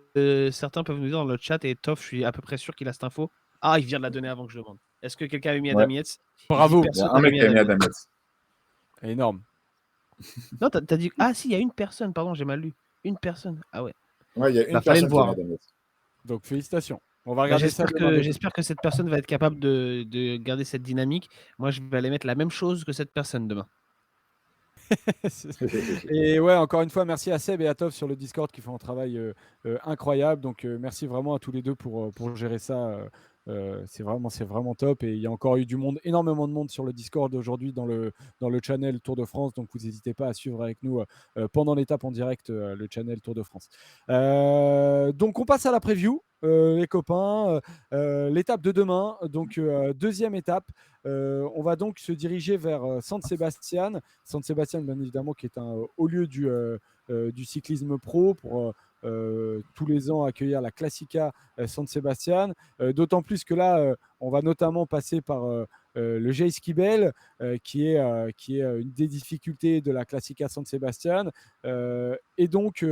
certains peuvent nous dire dans le chat, et Toff, je suis à peu près sûr qu'il a cette info. Ah, il vient de la donner avant que je demande. Est-ce que quelqu'un avait mis Adam Yates? Bravo. Il y a un mec qui a mis Adam Yates. Énorme. Non, t'as dit. Ah, si, il y a une personne, pardon, j'ai mal lu. Une personne. Ah ouais. Ouais, il y a une personne qui a mis Adam Yates. Donc, félicitations. On va regarder ça. J'espère que cette personne va être capable de garder cette dynamique. Moi, je vais aller mettre la même chose que cette personne demain. Et ouais, encore une fois, merci à Seb et à Tov sur le Discord qui font un travail incroyable. Donc, merci vraiment à tous les deux pour gérer ça. C'est vraiment top. Et il y a encore eu énormément de monde sur le Discord aujourd'hui dans le channel Tour de France. Donc, vous n'hésitez pas à suivre avec nous pendant l'étape en direct le channel Tour de France. Donc, on passe à la preview. Les copains, l'étape de demain, donc deuxième étape, on va donc se diriger vers San Sebastian. San Sebastian, bien évidemment, qui est un haut lieu du cyclisme pro pour tous les ans accueillir la Classica San Sebastian. D'autant plus que là, on va notamment passer par le Jayskibel, qui est une des difficultés de la Classica San Sebastian. Et donc,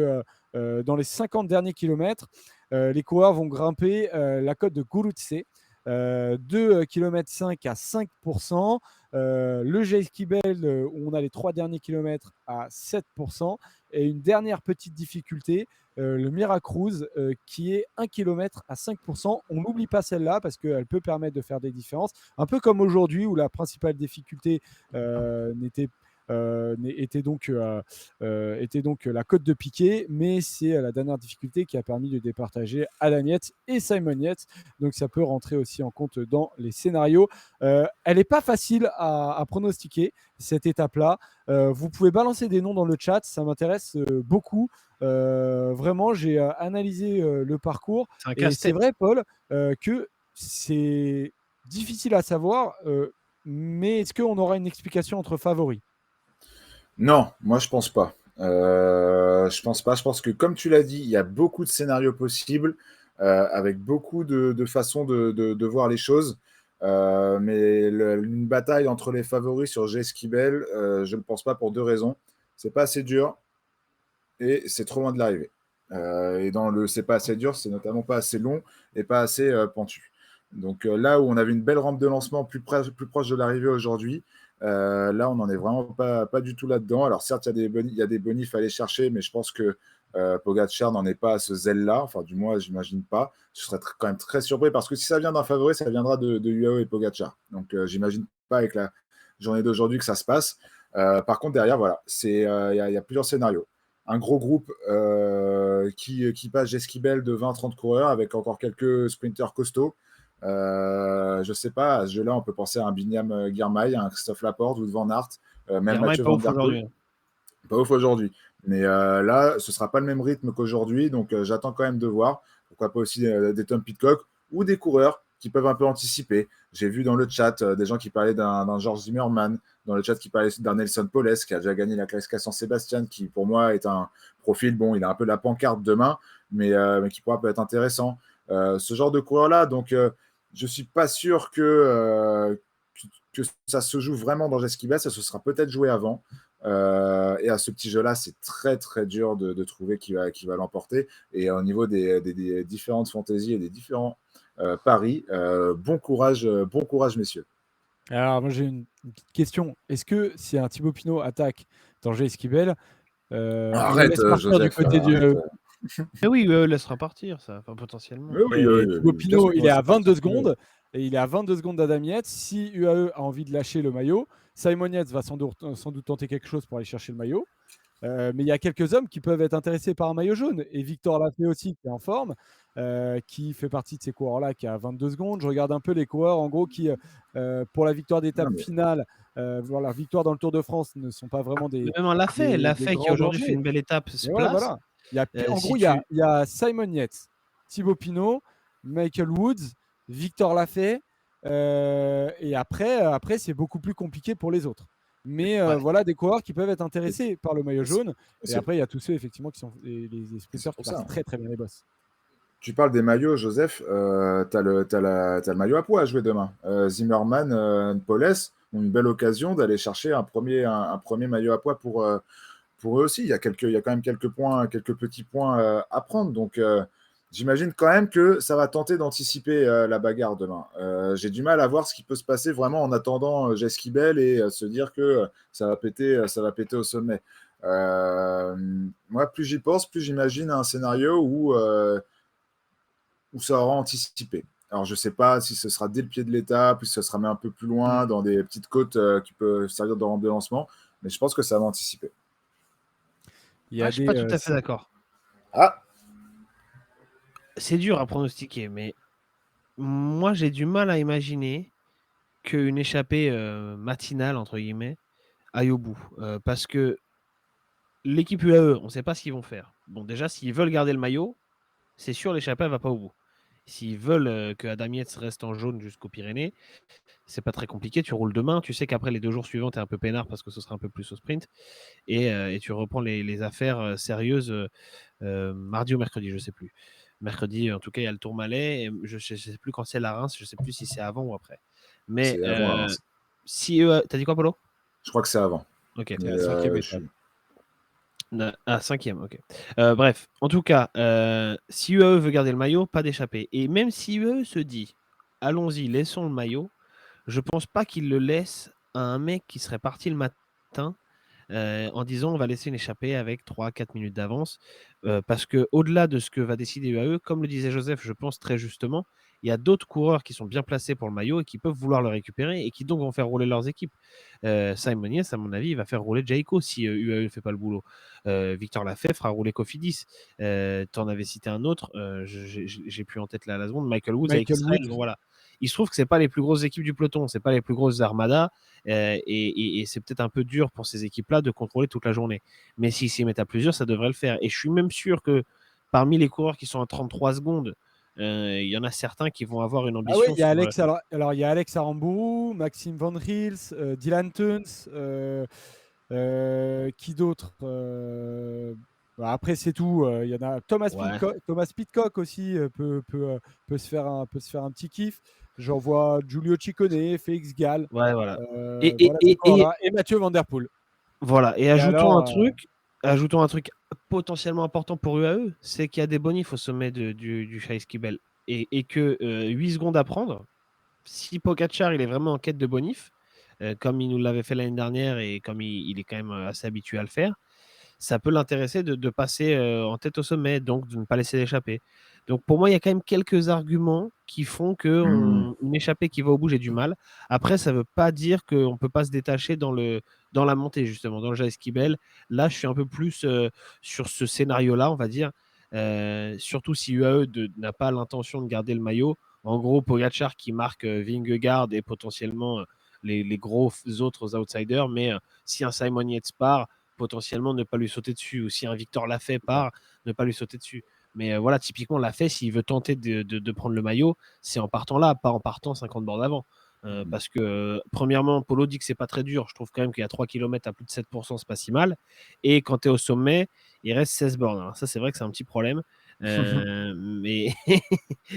dans les 50 derniers kilomètres, les coureurs vont grimper la côte de Gurutse, 2 km 5 à 5%, le Jayskibel où on a les 3 derniers kilomètres à 7%, et une dernière petite difficulté, le Miracruz qui est 1 km à 5%. On n'oublie pas celle-là parce qu'elle peut permettre de faire des différences, un peu comme aujourd'hui où la principale difficulté était donc la côte de Piquet, mais c'est la dernière difficulté qui a permis de départager Adam Yates et Simon Yates, donc ça peut rentrer aussi en compte dans les scénarios. Elle n'est pas facile à pronostiquer, cette étape-là. Vous pouvez balancer des noms dans le chat, ça m'intéresse beaucoup. Vraiment, j'ai analysé le parcours et c'est vrai, Paul, que c'est difficile à savoir, mais est-ce qu'on aura une explication entre favoris? Non, moi je pense pas. Je pense pas. Je pense que comme tu l'as dit, il y a beaucoup de scénarios possibles avec beaucoup de façons de voir les choses. Mais une bataille entre les favoris sur Jayskibel, je ne pense pas pour deux raisons. C'est pas assez dur et c'est trop loin de l'arrivée. Et dans le c'est pas assez dur, c'est notamment pas assez long et pas assez pentu. Donc là où on avait une belle rampe de lancement plus proche de l'arrivée aujourd'hui, là on n'en est vraiment pas du tout là-dedans. Alors certes, il y a des bonifs à aller chercher, mais je pense que Pogacar n'en est pas à ce zèle-là. Enfin, du moins, j'imagine pas. Je serais quand même très surpris parce que si ça vient d'un favori, ça viendra de UAE et Pogacar. Donc j'imagine pas avec la journée d'aujourd'hui que ça se passe. Par contre, derrière, voilà, il y a plusieurs scénarios. un gros groupe qui passe Jesquibel de 20-30 coureurs avec encore quelques sprinters costauds. Je sais pas, à ce jeu-là, on peut penser à un Binyam Girmay, à un Christophe Laporte ou Van Aert, même Girmay Mathieu pas Van ouf Der Poel. aujourd'hui. Pas ouf aujourd'hui. Mais là, ce sera pas le même rythme qu'aujourd'hui, donc j'attends quand même de voir. Pourquoi pas aussi des Tom Pidcock ou des coureurs qui peuvent un peu anticiper. J'ai vu dans le chat des gens qui parlaient d'un George Zimmerman, dans le chat qui parlait d'un Nelson Poles, qui a déjà gagné la classique San Sébastien, qui pour moi est un profil, bon, il a un peu la pancarte demain, mais qui pourra peut être intéressant. Ce genre de coureur-là, donc je suis pas sûr que ça se joue vraiment dans Jesquibel, ça se sera peut-être joué avant. Et à ce petit jeu-là, c'est très très dur de trouver qui va l'emporter. Et au niveau des différentes fantaisies et des différents paris, bon courage, messieurs. Alors, moi, j'ai une petite question. Est-ce que si un Thibaut Pinot attaque dans Jesquibel, on le Arrête, laisse partir du Joseph. côté du. Mais oui, laissera partir ça, enfin, potentiellement. Oui, Thibaut bien Pinot, sûr, il est à c'est parti. 22 secondes. Et il est à 22 secondes d'Adam Yates. Si UAE a envie de lâcher le maillot, Simon Yates va sans doute tenter quelque chose pour aller chercher le maillot. Mais il y a quelques hommes qui peuvent être intéressés par un maillot jaune. Et Victor Lafay aussi, qui est en forme, qui fait partie de ces coureurs-là, qui est à 22 secondes. Je regarde un peu les coureurs, en gros, qui, pour la victoire d'étape finale, voilà, victoire dans le Tour de France, ne sont pas vraiment des. Même un Lafay qui aujourd'hui fait une belle étape, se ouais, place. voilà. En gros, il y a Simon Yates, Thibaut Pinot, Michael Woods, Victor Lafay. Et après, c'est beaucoup plus compliqué pour les autres. Mais voilà des coureurs qui peuvent être intéressés par le maillot jaune. Et après, il y a tous ceux effectivement qui sont les sprinters qui passent très très bien les bosses. Tu parles des maillots, Joseph. Tu as le maillot à poids à jouer demain. Zimmerman, Poles ont une belle occasion d'aller chercher un premier maillot à poids pour eux aussi. Il y a quand même quelques petits points à prendre. Donc, j'imagine quand même que ça va tenter d'anticiper la bagarre demain. J'ai du mal à voir ce qui peut se passer vraiment en attendant Jesquibel et se dire que ça va péter au sommet. Moi, plus j'y pense, plus j'imagine un scénario où ça aura anticipé. Alors, je ne sais pas si ce sera dès le pied de l'étape, ou si ce sera même un peu plus loin, dans des petites côtes qui peuvent servir de rampe de lancement, mais je pense que ça va anticiper. Je ne suis pas tout à fait d'accord. Ah, c'est dur à pronostiquer, mais moi, j'ai du mal à imaginer qu'une échappée matinale, entre guillemets, aille au bout. Parce que l'équipe UAE, on ne sait pas ce qu'ils vont faire. Bon, déjà, s'ils veulent garder le maillot, c'est sûr, l'échappée ne va pas au bout. S'ils veulent que Adam Yates reste en jaune jusqu'aux Pyrénées, c'est pas très compliqué. Tu roules demain. Tu sais qu'après les 2 jours suivants, tu es un peu peinard parce que ce sera un peu plus au sprint. Et tu reprends les affaires sérieuses mardi ou mercredi, je ne sais plus. Mercredi, en tout cas, il y a le Tourmalet. Je ne sais plus quand c'est la Reims. Je ne sais plus si c'est avant ou après. Mais c'est avant la Reims. Si t'as dit quoi, Polo? Je crois que c'est avant. Ok. C'est la 5e étape. Ah, 5e, ok. Bref, en tout cas, si UAE veut garder le maillot, pas d'échapper. Et même si UAE se dit, allons-y, laissons le maillot, je pense pas qu'il le laisse à un mec qui serait parti le matin en disant on va laisser une échappée avec 3-4 minutes d'avance. Parce qu'au-delà de ce que va décider UAE, comme le disait Joseph, je pense très justement, il y a d'autres coureurs qui sont bien placés pour le maillot et qui peuvent vouloir le récupérer et qui donc vont faire rouler leurs équipes. Simon Yates, à mon avis, il va faire rouler Jayco si UAE ne fait pas le boulot. Victor Lafay fera rouler Cofidis. Tu en avais cité un autre, j'ai plus en tête la seconde, Michael Woods avec Israël. Voilà. Il se trouve que ce n'est pas les plus grosses équipes du peloton, ce n'est pas les plus grosses armadas, et c'est peut-être un peu dur pour ces équipes-là de contrôler toute la journée. Mais s'ils s'y mettent à plusieurs, ça devrait le faire. Et je suis même sûr que parmi les coureurs qui sont à 33 secondes, il y en a certains qui vont avoir une ambition. Ah oui, il y a Alex, alors il y a Alex Aramburu, Maxime Van Riels, Dylan Teuns, qui d'autre après c'est tout. Il y en a Thomas Pidcock aussi peut se faire un petit kiff. J'en vois Giulio Ciccone, Félix Gall. Ouais, voilà. Et Mathieu Van Der Poel. Voilà. Et ajoutons un truc potentiellement important pour UAE, c'est qu'il y a des bonifs au sommet du Jesquibel et que 8 secondes à prendre. Si Pogacar il est vraiment en quête de bonif, comme il nous l'avait fait l'année dernière et comme il est quand même assez habitué à le faire, ça peut l'intéresser de passer en tête au sommet, donc de ne pas laisser l'échapper. Donc pour moi, il y a quand même quelques arguments qui font qu'une échappée qui va au bout, j'ai du mal. Après, ça ne veut pas dire qu'on ne peut pas se détacher dans le dans la montée, justement, dans le Jaïskibel. Là, je suis un peu plus sur ce scénario-là, on va dire. Surtout si UAE n'a pas l'intention de garder le maillot. En gros, Pogacar qui marque Vingegaard et potentiellement les gros autres outsiders, mais si un Simon Yates part, potentiellement ne pas lui sauter dessus, ou si un Victor Lafay part, ne pas lui sauter dessus. Mais voilà, typiquement, Lafay, s'il veut tenter de prendre le maillot, c'est en partant là, pas en partant 50 bornes avant. Parce que, premièrement, Polo dit que c'est pas très dur. Je trouve quand même qu'il y a 3 km à plus de 7%, c'est pas si mal. Et quand tu es au sommet, il reste 16 bornes. Alors ça, c'est vrai que c'est un petit problème. Mais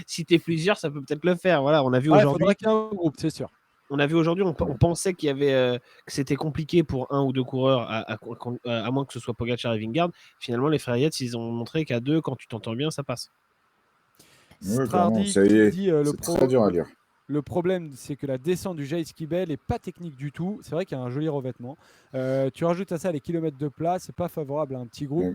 si tu es plusieurs, ça peut peut-être le faire. Voilà, on a vu aujourd'hui. Il faudra qu'il y ait un groupe, c'est sûr. On a vu aujourd'hui, on pensait qu'il y avait, que c'était compliqué pour un ou deux coureurs, à moins que ce soit Pogacar et Vingegaard. Finalement, les frères Yates, ils ont montré qu'à deux, quand tu t'entends bien, ça passe. Oui, Strardi ça y est, dit c'est très dur à lire. le problème, c'est que la descente du Jaïskibel n'est pas technique du tout. C'est vrai qu'il y a un joli revêtement. Tu rajoutes à ça les kilomètres de plat, c'est pas favorable à un petit groupe.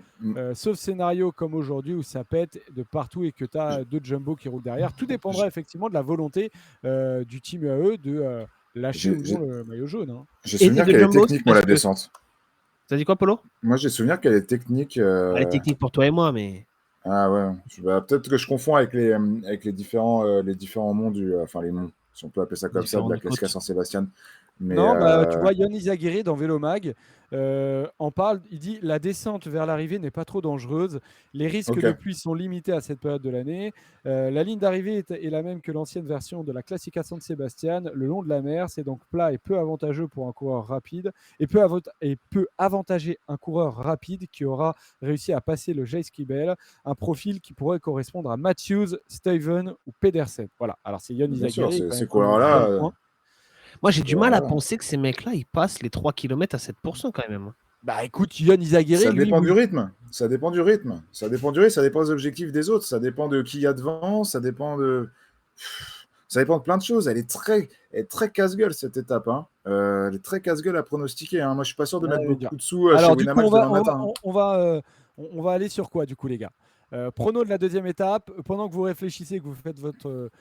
Sauf scénario comme aujourd'hui où ça pète de partout et que tu as deux jumbo qui roulent derrière. Tout dépendra effectivement de la volonté du team UAE de lâcher ou non le maillot jaune. Hein. J'ai souvenir qu'elle est technique, moi, la descente. T'as dit quoi, Polo? Moi, j'ai souvenir qu'elle est technique. Elle est technique pour toi et moi, mais. Ah ouais, peut-être que je confonds avec les différents monts enfin les monts, si on peut appeler ça comme ça, de la Classica San-Sébastien. Mais non, tu vois, Yann Izagirre dans Vélomag en parle. Il dit la descente vers l'arrivée n'est pas trop dangereuse. Les risques de pluie sont limités à cette période de l'année. La ligne d'arrivée est la même que l'ancienne version de la Classica San Sebastian, le long de la mer. C'est donc plat et peu avantageux pour un coureur rapide et peut avantager un coureur rapide qui aura réussi à passer le Jaïskibel, un profil qui pourrait correspondre à Matthews, Steven ou Pedersen. Voilà. Alors c'est Yann Izagirre. Ces coureurs-là. Moi, j'ai du mal à penser que ces mecs-là, ils passent les 3 km à 7% quand même. Bah écoute, Yann Izagirre, ça dépend du rythme. Ça dépend du rythme. Ça dépend des objectifs des autres. Ça dépend de qui il y a devant. Ça dépend de plein de choses. Elle est très casse-gueule cette étape. Hein. Elle est très casse-gueule à pronostiquer. Hein. Moi, je suis pas sûr de mettre beaucoup de sous chez Winamax demain matin. On va aller sur quoi du coup, les gars? Prono de la deuxième étape. Pendant que vous réfléchissez, que vous faites votre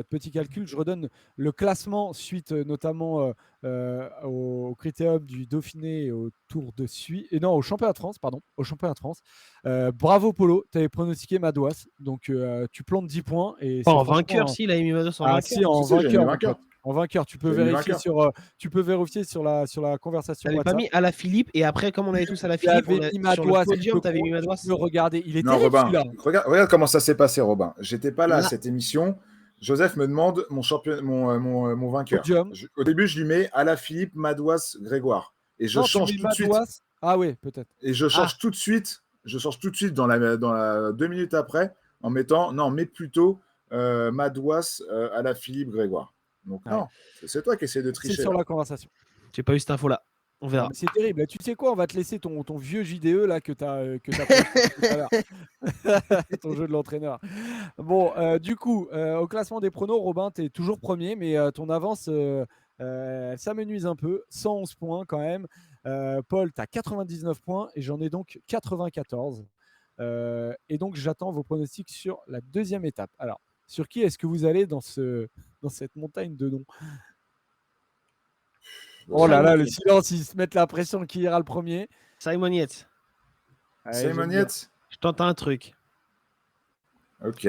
petit calcul, je redonne le classement suite notamment au Critérium du Dauphiné et au Tour de Suisse. Et non, au Championnat de France, pardon. Au Championnat de France. Bravo Polo, tu avais pronostiqué Madouas. Donc tu plantes 10 points. Et en vainqueur, s'il a mis Madouas en vainqueur. Si, en vainqueur. En vainqueur, tu peux vérifier sur la conversation. Tu n'avais pas mis Alaphilippe et après, comme on avait tous Alaphilippe, sur le podium, tu avais mis Madouas. Regardez, il était Robin, regarde comment ça s'est passé, Robin. J'étais pas là à cette émission. Joseph me demande mon vainqueur. Au début, je lui mets Alaphilippe, Madouas, Grégoire. Et je change tout de suite. Ah oui, peut-être. Et je change tout de suite. Je change tout de suite dans la 2 minutes après en mettant mets plutôt Madouas, Alaphilippe, Grégoire. Donc non, c'est toi qui essaies de tricher. C'est sur la conversation. J'ai pas eu cette info-là. On verra. C'est terrible. Tu sais quoi? On va te laisser ton vieux JDE là que tu as tout à l'heure. Ton jeu de l'entraîneur. Bon, du coup, au classement des pronos, Robin, tu es toujours premier, mais ton avance, ça m'énuise un peu. 111 points quand même. Paul, tu as 99 points et j'en ai donc 94. Et donc, j'attends vos pronostics sur la deuxième étape. Alors, sur qui est-ce que vous allez dans cette montagne de noms? Oh là là, le silence, ils se mettent la pression qui ira le premier. Simon Yates. Simon Yates. Je tente un truc. Ok,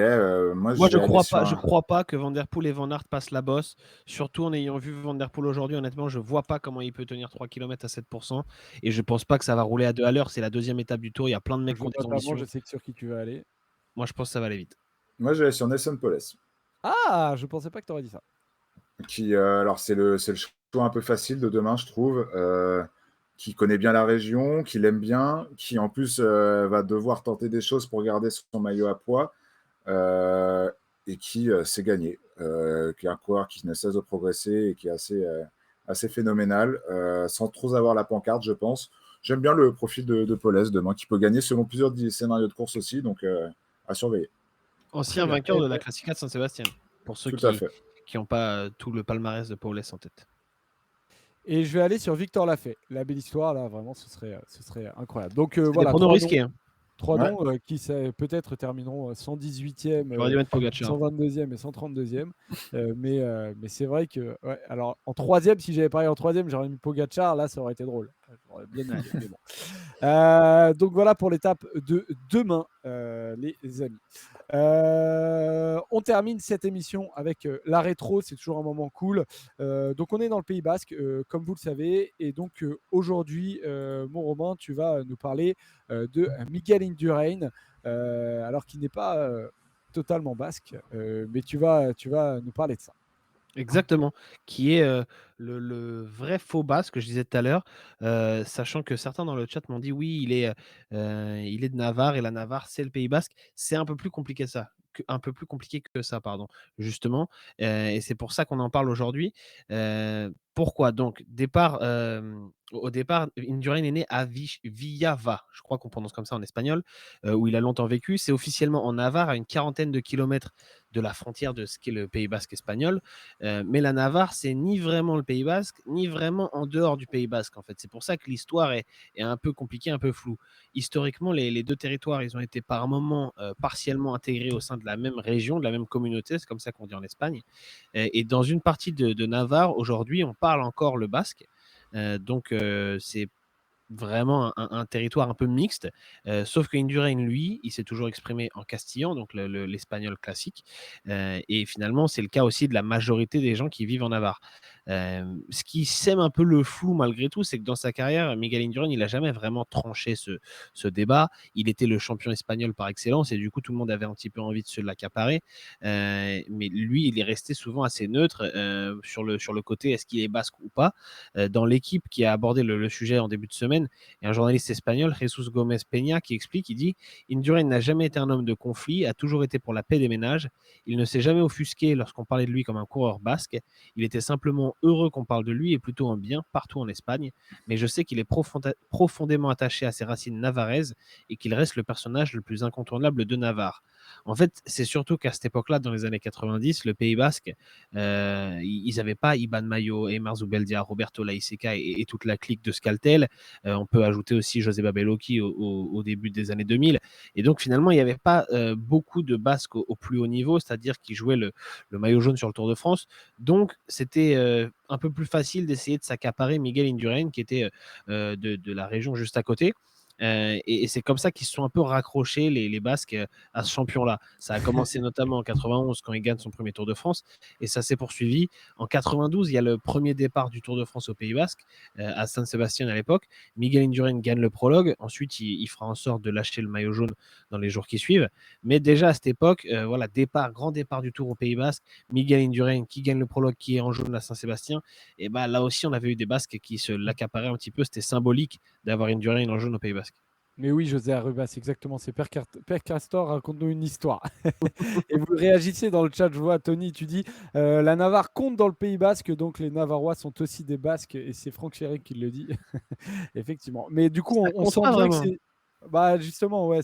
moi je crois pas que Van Der Poel et Van Aert passent la bosse. Surtout en ayant vu Van Der Poel aujourd'hui, honnêtement, je vois pas comment il peut tenir 3 km à 7%. Et je pense pas que ça va rouler à 2 à l'heure. C'est la deuxième étape du tour. Il y a plein de mecs qui ont des ambitions. Je sais sur qui tu vas aller. Moi, je pense que ça va aller vite. Moi, je vais aller sur Nelson Poles. Ah, je pensais pas que tu aurais dit ça. Alors, c'est le choix un peu facile de demain, je trouve. Qui connaît bien la région, qui l'aime bien, qui en plus va devoir tenter des choses pour garder son maillot à poids. Et qui sait gagner, qui est un coureur qui ne cesse de progresser et qui est assez phénoménal, sans trop avoir la pancarte, je pense. J'aime bien le profil de Paulès demain, qui peut gagner selon plusieurs scénarios de course aussi, donc à surveiller. Ancien vainqueur de la Classica de Saint-Sébastien, pour ceux qui n'ont pas tout le palmarès de Paulès en tête. Et je vais aller sur Victor Lafay. La belle histoire, là, vraiment, ce serait incroyable. Donc voilà. 3 trois noms qui peut-être termineront 118e, J'aurais dû mettre Pogacar. 122e et 132e. Mais c'est vrai que, alors en troisième, si j'avais parié en troisième, j'aurais mis Pogacar. Là, ça aurait été drôle. J'aurais bien aimé, mais bon. Donc voilà pour l'étape de demain, les amis. On termine cette émission avec la rétro, c'est toujours un moment cool. Donc on est dans le Pays Basque, comme vous le savez, et donc aujourd'hui, mon Romain, tu vas nous parler de Miguel Indurain, alors qu'il n'est pas totalement basque, mais tu vas nous parler de ça. Exactement, qui est le vrai faux basque que je disais tout à l'heure, sachant que certains dans le chat m'ont dit oui, il est de Navarre et la Navarre, c'est le Pays basque. C'est un peu plus compliqué que ça, pardon, justement, et c'est pour ça qu'on en parle aujourd'hui. Pourquoi? Donc, au départ, Indurain est né à Villava, je crois qu'on prononce comme ça en espagnol, où il a longtemps vécu. C'est officiellement en Navarre, à une quarantaine de kilomètres de la frontière de ce qu'est le Pays basque espagnol. Mais la Navarre, c'est ni vraiment le Pays basque, ni vraiment en dehors du Pays basque, en fait. C'est pour ça que l'histoire est un peu compliquée, un peu floue. Historiquement, les deux territoires, ils ont été par moments partiellement intégrés au sein de la même région, de la même communauté, c'est comme ça qu'on dit en Espagne. Et dans une partie de Navarre, aujourd'hui, on parle encore le basque. Donc, c'est vraiment un territoire un peu mixte, sauf que Indurain, lui, il s'est toujours exprimé en castillan, donc l'espagnol classique, et finalement, c'est le cas aussi de la majorité des gens qui vivent en Navarre. Ce qui sème un peu le flou malgré tout, c'est que dans sa carrière, Miguel Indurain, il n'a jamais vraiment tranché ce débat. Il était le champion espagnol par excellence, et du coup, tout le monde avait un petit peu envie de se l'accaparer, mais lui, il est resté souvent assez neutre sur le côté, est-ce qu'il est basque ou pas. Dans l'équipe qui a abordé le sujet en début de semaine, il y a un journaliste espagnol, Jesus Gomez Peña, qui explique, il dit « Indurain n'a jamais été un homme de conflit, a toujours été pour la paix des ménages. Il ne s'est jamais offusqué lorsqu'on parlait de lui comme un coureur basque. Il était simplement heureux qu'on parle de lui et plutôt en bien partout en Espagne. Mais je sais qu'il est profondément attaché à ses racines navarraises et qu'il reste le personnage le plus incontournable de Navarre. » En fait, c'est surtout qu'à cette époque-là, dans les années 90, le Pays basque, ils n'avaient pas Iban Mayo, Emar Zubeldia, Roberto Laiseca et toute la clique de Skaltel. On peut ajouter aussi Joseba Beloki au début des années 2000. Et donc, finalement, il n'y avait pas beaucoup de Basques au plus haut niveau, c'est-à-dire qui jouaient le maillot jaune sur le Tour de France. Donc, c'était un peu plus facile d'essayer de s'accaparer Miguel Indurain, qui était de la région juste à côté. Et c'est comme ça qu'ils se sont un peu raccrochés, les Basques, à ce champion-là. Ça a commencé notamment en 91 quand il gagne son premier Tour de France, et ça s'est poursuivi. En 92, il y a le premier départ du Tour de France au Pays basque, à San Sébastien à l'époque. Miguel Indurain gagne le prologue. Ensuite, il fera en sorte de lâcher le maillot jaune dans les jours qui suivent. Mais déjà à cette époque, voilà, grand départ du Tour au Pays basque. Miguel Indurain qui gagne le prologue, qui est en jaune à Saint-Sébastien. Et bah, là aussi, on avait eu des Basques qui se l'accaparaient un petit peu. C'était symbolique d'avoir Indurain en jaune au Pays basque. Mais oui, José Arrubas, exactement. C'est Père Castor, raconte-nous une histoire. Et vous réagissez dans le chat, je vois, Tony, tu dis la Navarre compte dans le Pays basque, donc les Navarois sont aussi des Basques, et c'est Franck Chéry qui le dit. Effectivement. Mais du coup, on sent bien que c'est. Bah, justement, ouais,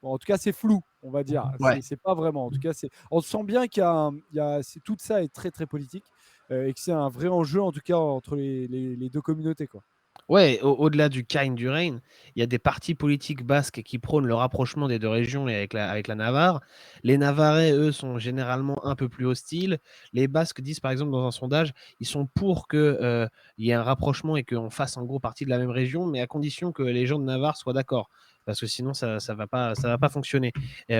en tout cas, c'est flou, on va dire. Ouais. C'est pas vraiment. En tout cas, on sent bien tout ça est très, très politique, et que c'est un vrai enjeu, en tout cas, entre les deux communautés, quoi. Ouais, au-delà du cas Indurain, il y a des partis politiques basques qui prônent le rapprochement des deux régions et avec la Navarre. Les Navarrais, eux, sont généralement un peu plus hostiles. Les Basques disent, par exemple, dans un sondage, ils sont pour qu'il y ait un rapprochement et qu'on fasse en gros partie de la même région, mais à condition que les gens de Navarre soient d'accord. Parce que sinon, ça va pas fonctionner.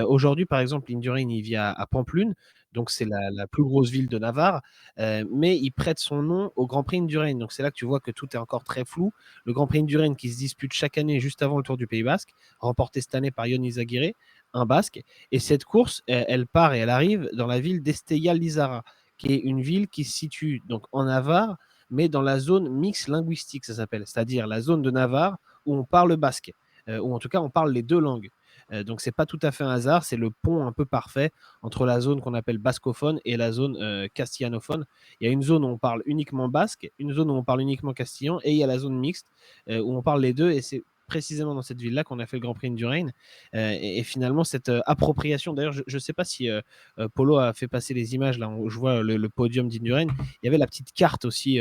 Aujourd'hui, par exemple, Indurain, il vit à Pampelune, donc c'est la plus grosse ville de Navarre, mais il prête son nom au Grand Prix Indurain. Donc c'est là que tu vois que tout est encore très flou. Le Grand Prix Indurain qui se dispute chaque année juste avant le Tour du Pays basque, remporté cette année par Ion Izagirre, un basque. Et cette course, elle part et elle arrive dans la ville d'Estella Lizarra, qui est une ville qui se situe donc en Navarre, mais dans la zone mixte linguistique, ça s'appelle, c'est-à-dire la zone de Navarre où on parle basque, ou en tout cas on parle les deux langues. Donc c'est pas tout à fait un hasard, c'est le pont un peu parfait entre la zone qu'on appelle bascophone et la zone castillanophone. Il y a une zone où on parle uniquement basque, une zone où on parle uniquement castillan, et il y a la zone mixte où on parle les deux, et c'est précisément dans cette ville-là qu'on a fait le Grand Prix Indurain. Et finalement, cette appropriation, d'ailleurs, je ne sais pas si Polo a fait passer les images, là, je vois le podium d'Indurain, il y avait la petite carte aussi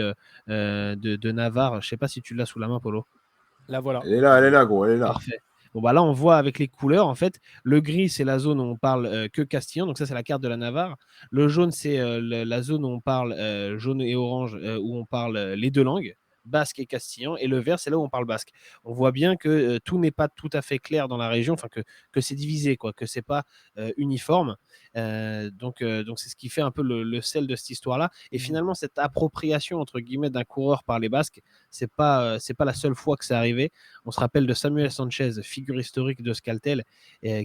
de Navarre, je ne sais pas si tu l'as sous la main, Polo. La voilà. Elle est là, gros, elle est là. Parfait. Bon, bah là, on voit avec les couleurs, en fait, le gris, c'est la zone où on parle que castillan, donc ça, c'est la carte de la Navarre. Le jaune, c'est la zone où on parle jaune et orange, où on parle les deux langues, basque et castillan, et le vert, c'est là où on parle basque. On voit bien que tout n'est pas tout à fait clair dans la région, enfin que c'est divisé, quoi, que c'est pas uniforme. Donc c'est ce qui fait un peu le sel de cette histoire-là. Et finalement, cette appropriation entre guillemets d'un coureur par les Basques, c'est pas la seule fois que c'est arrivé. On se rappelle de Samuel Sanchez, figure historique d'Euskaltel,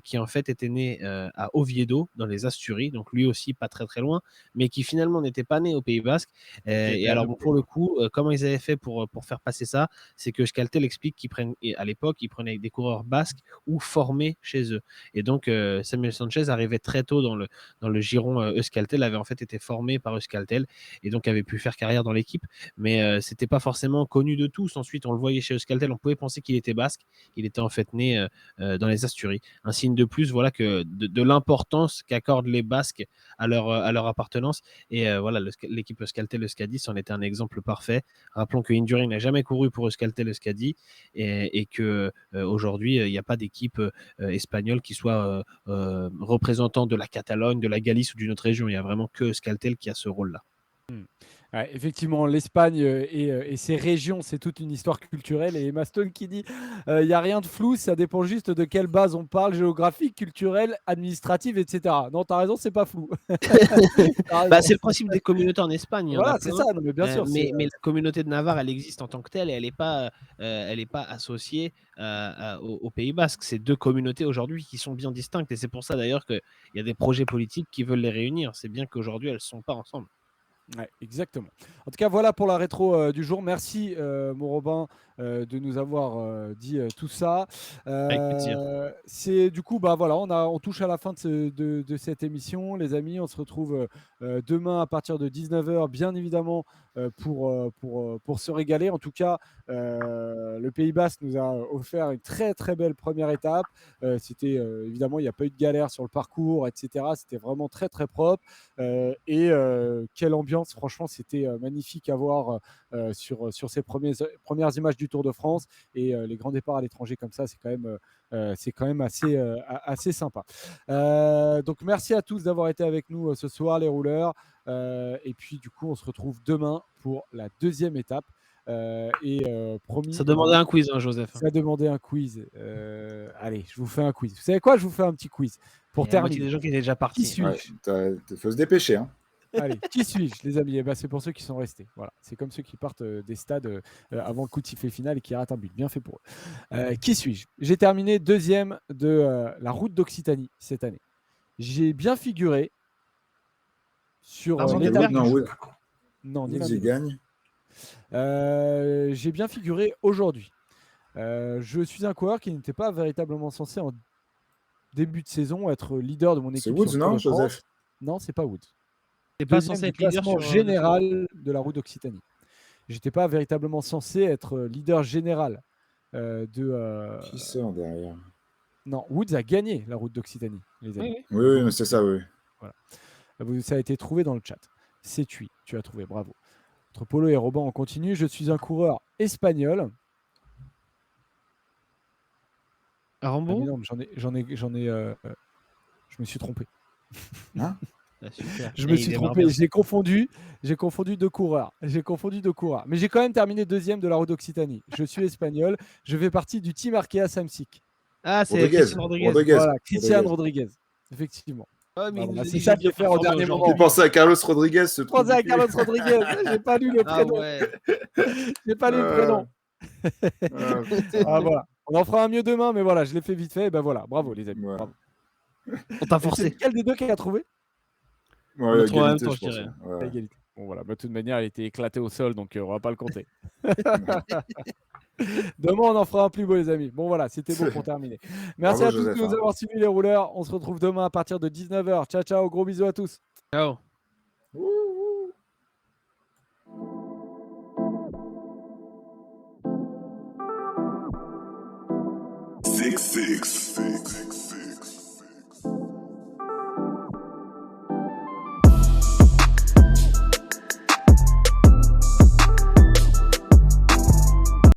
qui en fait était né à Oviedo, dans les Asturies, donc lui aussi pas très très loin, mais qui finalement n'était pas né au Pays Basque. Et alors bon, pour le coup, comment ils avaient fait pour faire passer ça, c'est que Euskaltel explique à l'époque, ils prenaient des coureurs basques ou formés chez eux. Et donc Samuel Sanchez arrivait très tôt dans le giron Euskaltel, avait en fait été formé par Euskaltel et donc avait pu faire carrière dans l'équipe, mais c'était pas forcément connu de tous. Ensuite, on le voyait chez Euskaltel, on pouvait penser qu'il était basque, il était en fait né dans les Asturies. Un signe de plus, voilà, que de l'importance qu'accordent les Basques à leur appartenance. Et voilà, l'équipe Euskaltel-Euskadi en était un exemple parfait. Rappelons que Indurain n'a jamais couru pour Euskaltel-Euskadi et que aujourd'hui, il n'y a pas d'équipe espagnole qui soit représentant de la Catalogne, de la Galice ou d'une autre région. Il n'y a vraiment que Euskaltel qui a ce rôle-là. Ouais, effectivement, l'Espagne et ses régions, c'est toute une histoire culturelle. Et Emma Stone qui dit il n'y a rien de flou, ça dépend juste de quelle base on parle, géographique, culturelle, administrative, etc. Non, tu as raison, c'est pas flou. C'est le principe des communautés en Espagne. Voilà, c'est ça, non, mais bien sûr. Mais la communauté de Navarre, elle existe en tant que telle et elle n'est pas associée au Pays Basque. C'est deux communautés aujourd'hui qui sont bien distinctes et c'est pour ça d'ailleurs qu'il y a des projets politiques qui veulent les réunir. C'est bien qu'aujourd'hui, elles ne sont pas ensemble. Ouais, exactement. En tout cas, voilà pour la rétro du jour. Merci, mon Robin, de nous avoir dit tout ça. Avec plaisir. C'est du coup, bah voilà, on touche à la fin de cette émission, les amis. On se retrouve demain à partir de 19h, bien évidemment, pour se régaler. En tout cas, le Pays Basque nous a offert une très très belle première étape. C'était évidemment, il n'y a pas eu de galère sur le parcours, etc. C'était vraiment très très propre. Quelle ambiance, franchement, c'était magnifique à voir sur ces premières images du Tour de France. Et les grands départs à l'étranger comme ça, c'est quand même assez sympa. Donc merci à tous d'avoir été avec nous ce soir, les rouleurs. Et puis du coup, on se retrouve demain pour la deuxième étape. Promis. Ça demandait un quiz, hein, Joseph. Ça demandait un quiz. Allez, je vous fais un quiz. Vous savez quoi? Je vous fais un petit quiz pour terminer. Il y a des gens qui étaient déjà partis. Qui suis-je? Il faut se dépêcher. Hein. Allez, qui suis-je, les amis? C'est pour ceux qui sont restés. Voilà, c'est comme ceux qui partent des stades avant le coup de sifflet final et qui ratent un but. Bien fait pour eux. Qui suis-je? J'ai terminé deuxième de la route d'Occitanie cette année. J'ai bien figuré sur l'étape. Non, Woods, il gagne. J'ai bien figuré aujourd'hui. Je suis un coureur qui n'était pas véritablement censé en début de saison être leader de mon équipe. C'est Woods, non, Joseph? Non, c'est pas Woods. C'est pas censé être leader classement général de la route d'Occitanie. J'étais pas véritablement censé être leader général de. Qui sort derrière? Non, Woods a gagné la route d'Occitanie, les amis. Oui, mais c'est ça, oui. Voilà. Ça a été trouvé dans le chat. C'est tu as trouvé, bravo. Entre Polo et Robin, on continue. Je suis un coureur espagnol. Rambo? Non, je me suis trompé. Hein? Je me suis trompé. J'ai confondu deux coureurs. Mais j'ai quand même terminé deuxième de la route d'Occitanie. Je suis espagnol. Je fais partie du team Arkea Samsic. Ah, c'est Christian Rodriguez. Voilà, Christian Rodriguez. Effectivement. Oh, mais c'est ça qu'il faut faire au dernier moment. Tu pensais à Carlos Rodriguez, ce truc. À Carlos Rodriguez. J'ai pas lu le prénom. J'ai pas lu le prénom. Voilà. On en fera un mieux demain, mais voilà, je l'ai fait vite fait. Et ben voilà, bravo les amis. Ouais. Bravo. On t'a forcé. Quel des deux qui a trouvé? Ouais, égalité, je pense. Ouais. Égalité. Bon voilà, de toute manière, il était éclaté au sol, donc on va pas le compter. Demain, on en fera un plus beau, les amis. Bon voilà, c'était bon pour terminer. Merci à tous de nous avoir suivis, les rouleurs. On se retrouve demain à partir de 19h. Ciao, ciao, gros bisous à tous. Ciao. Six.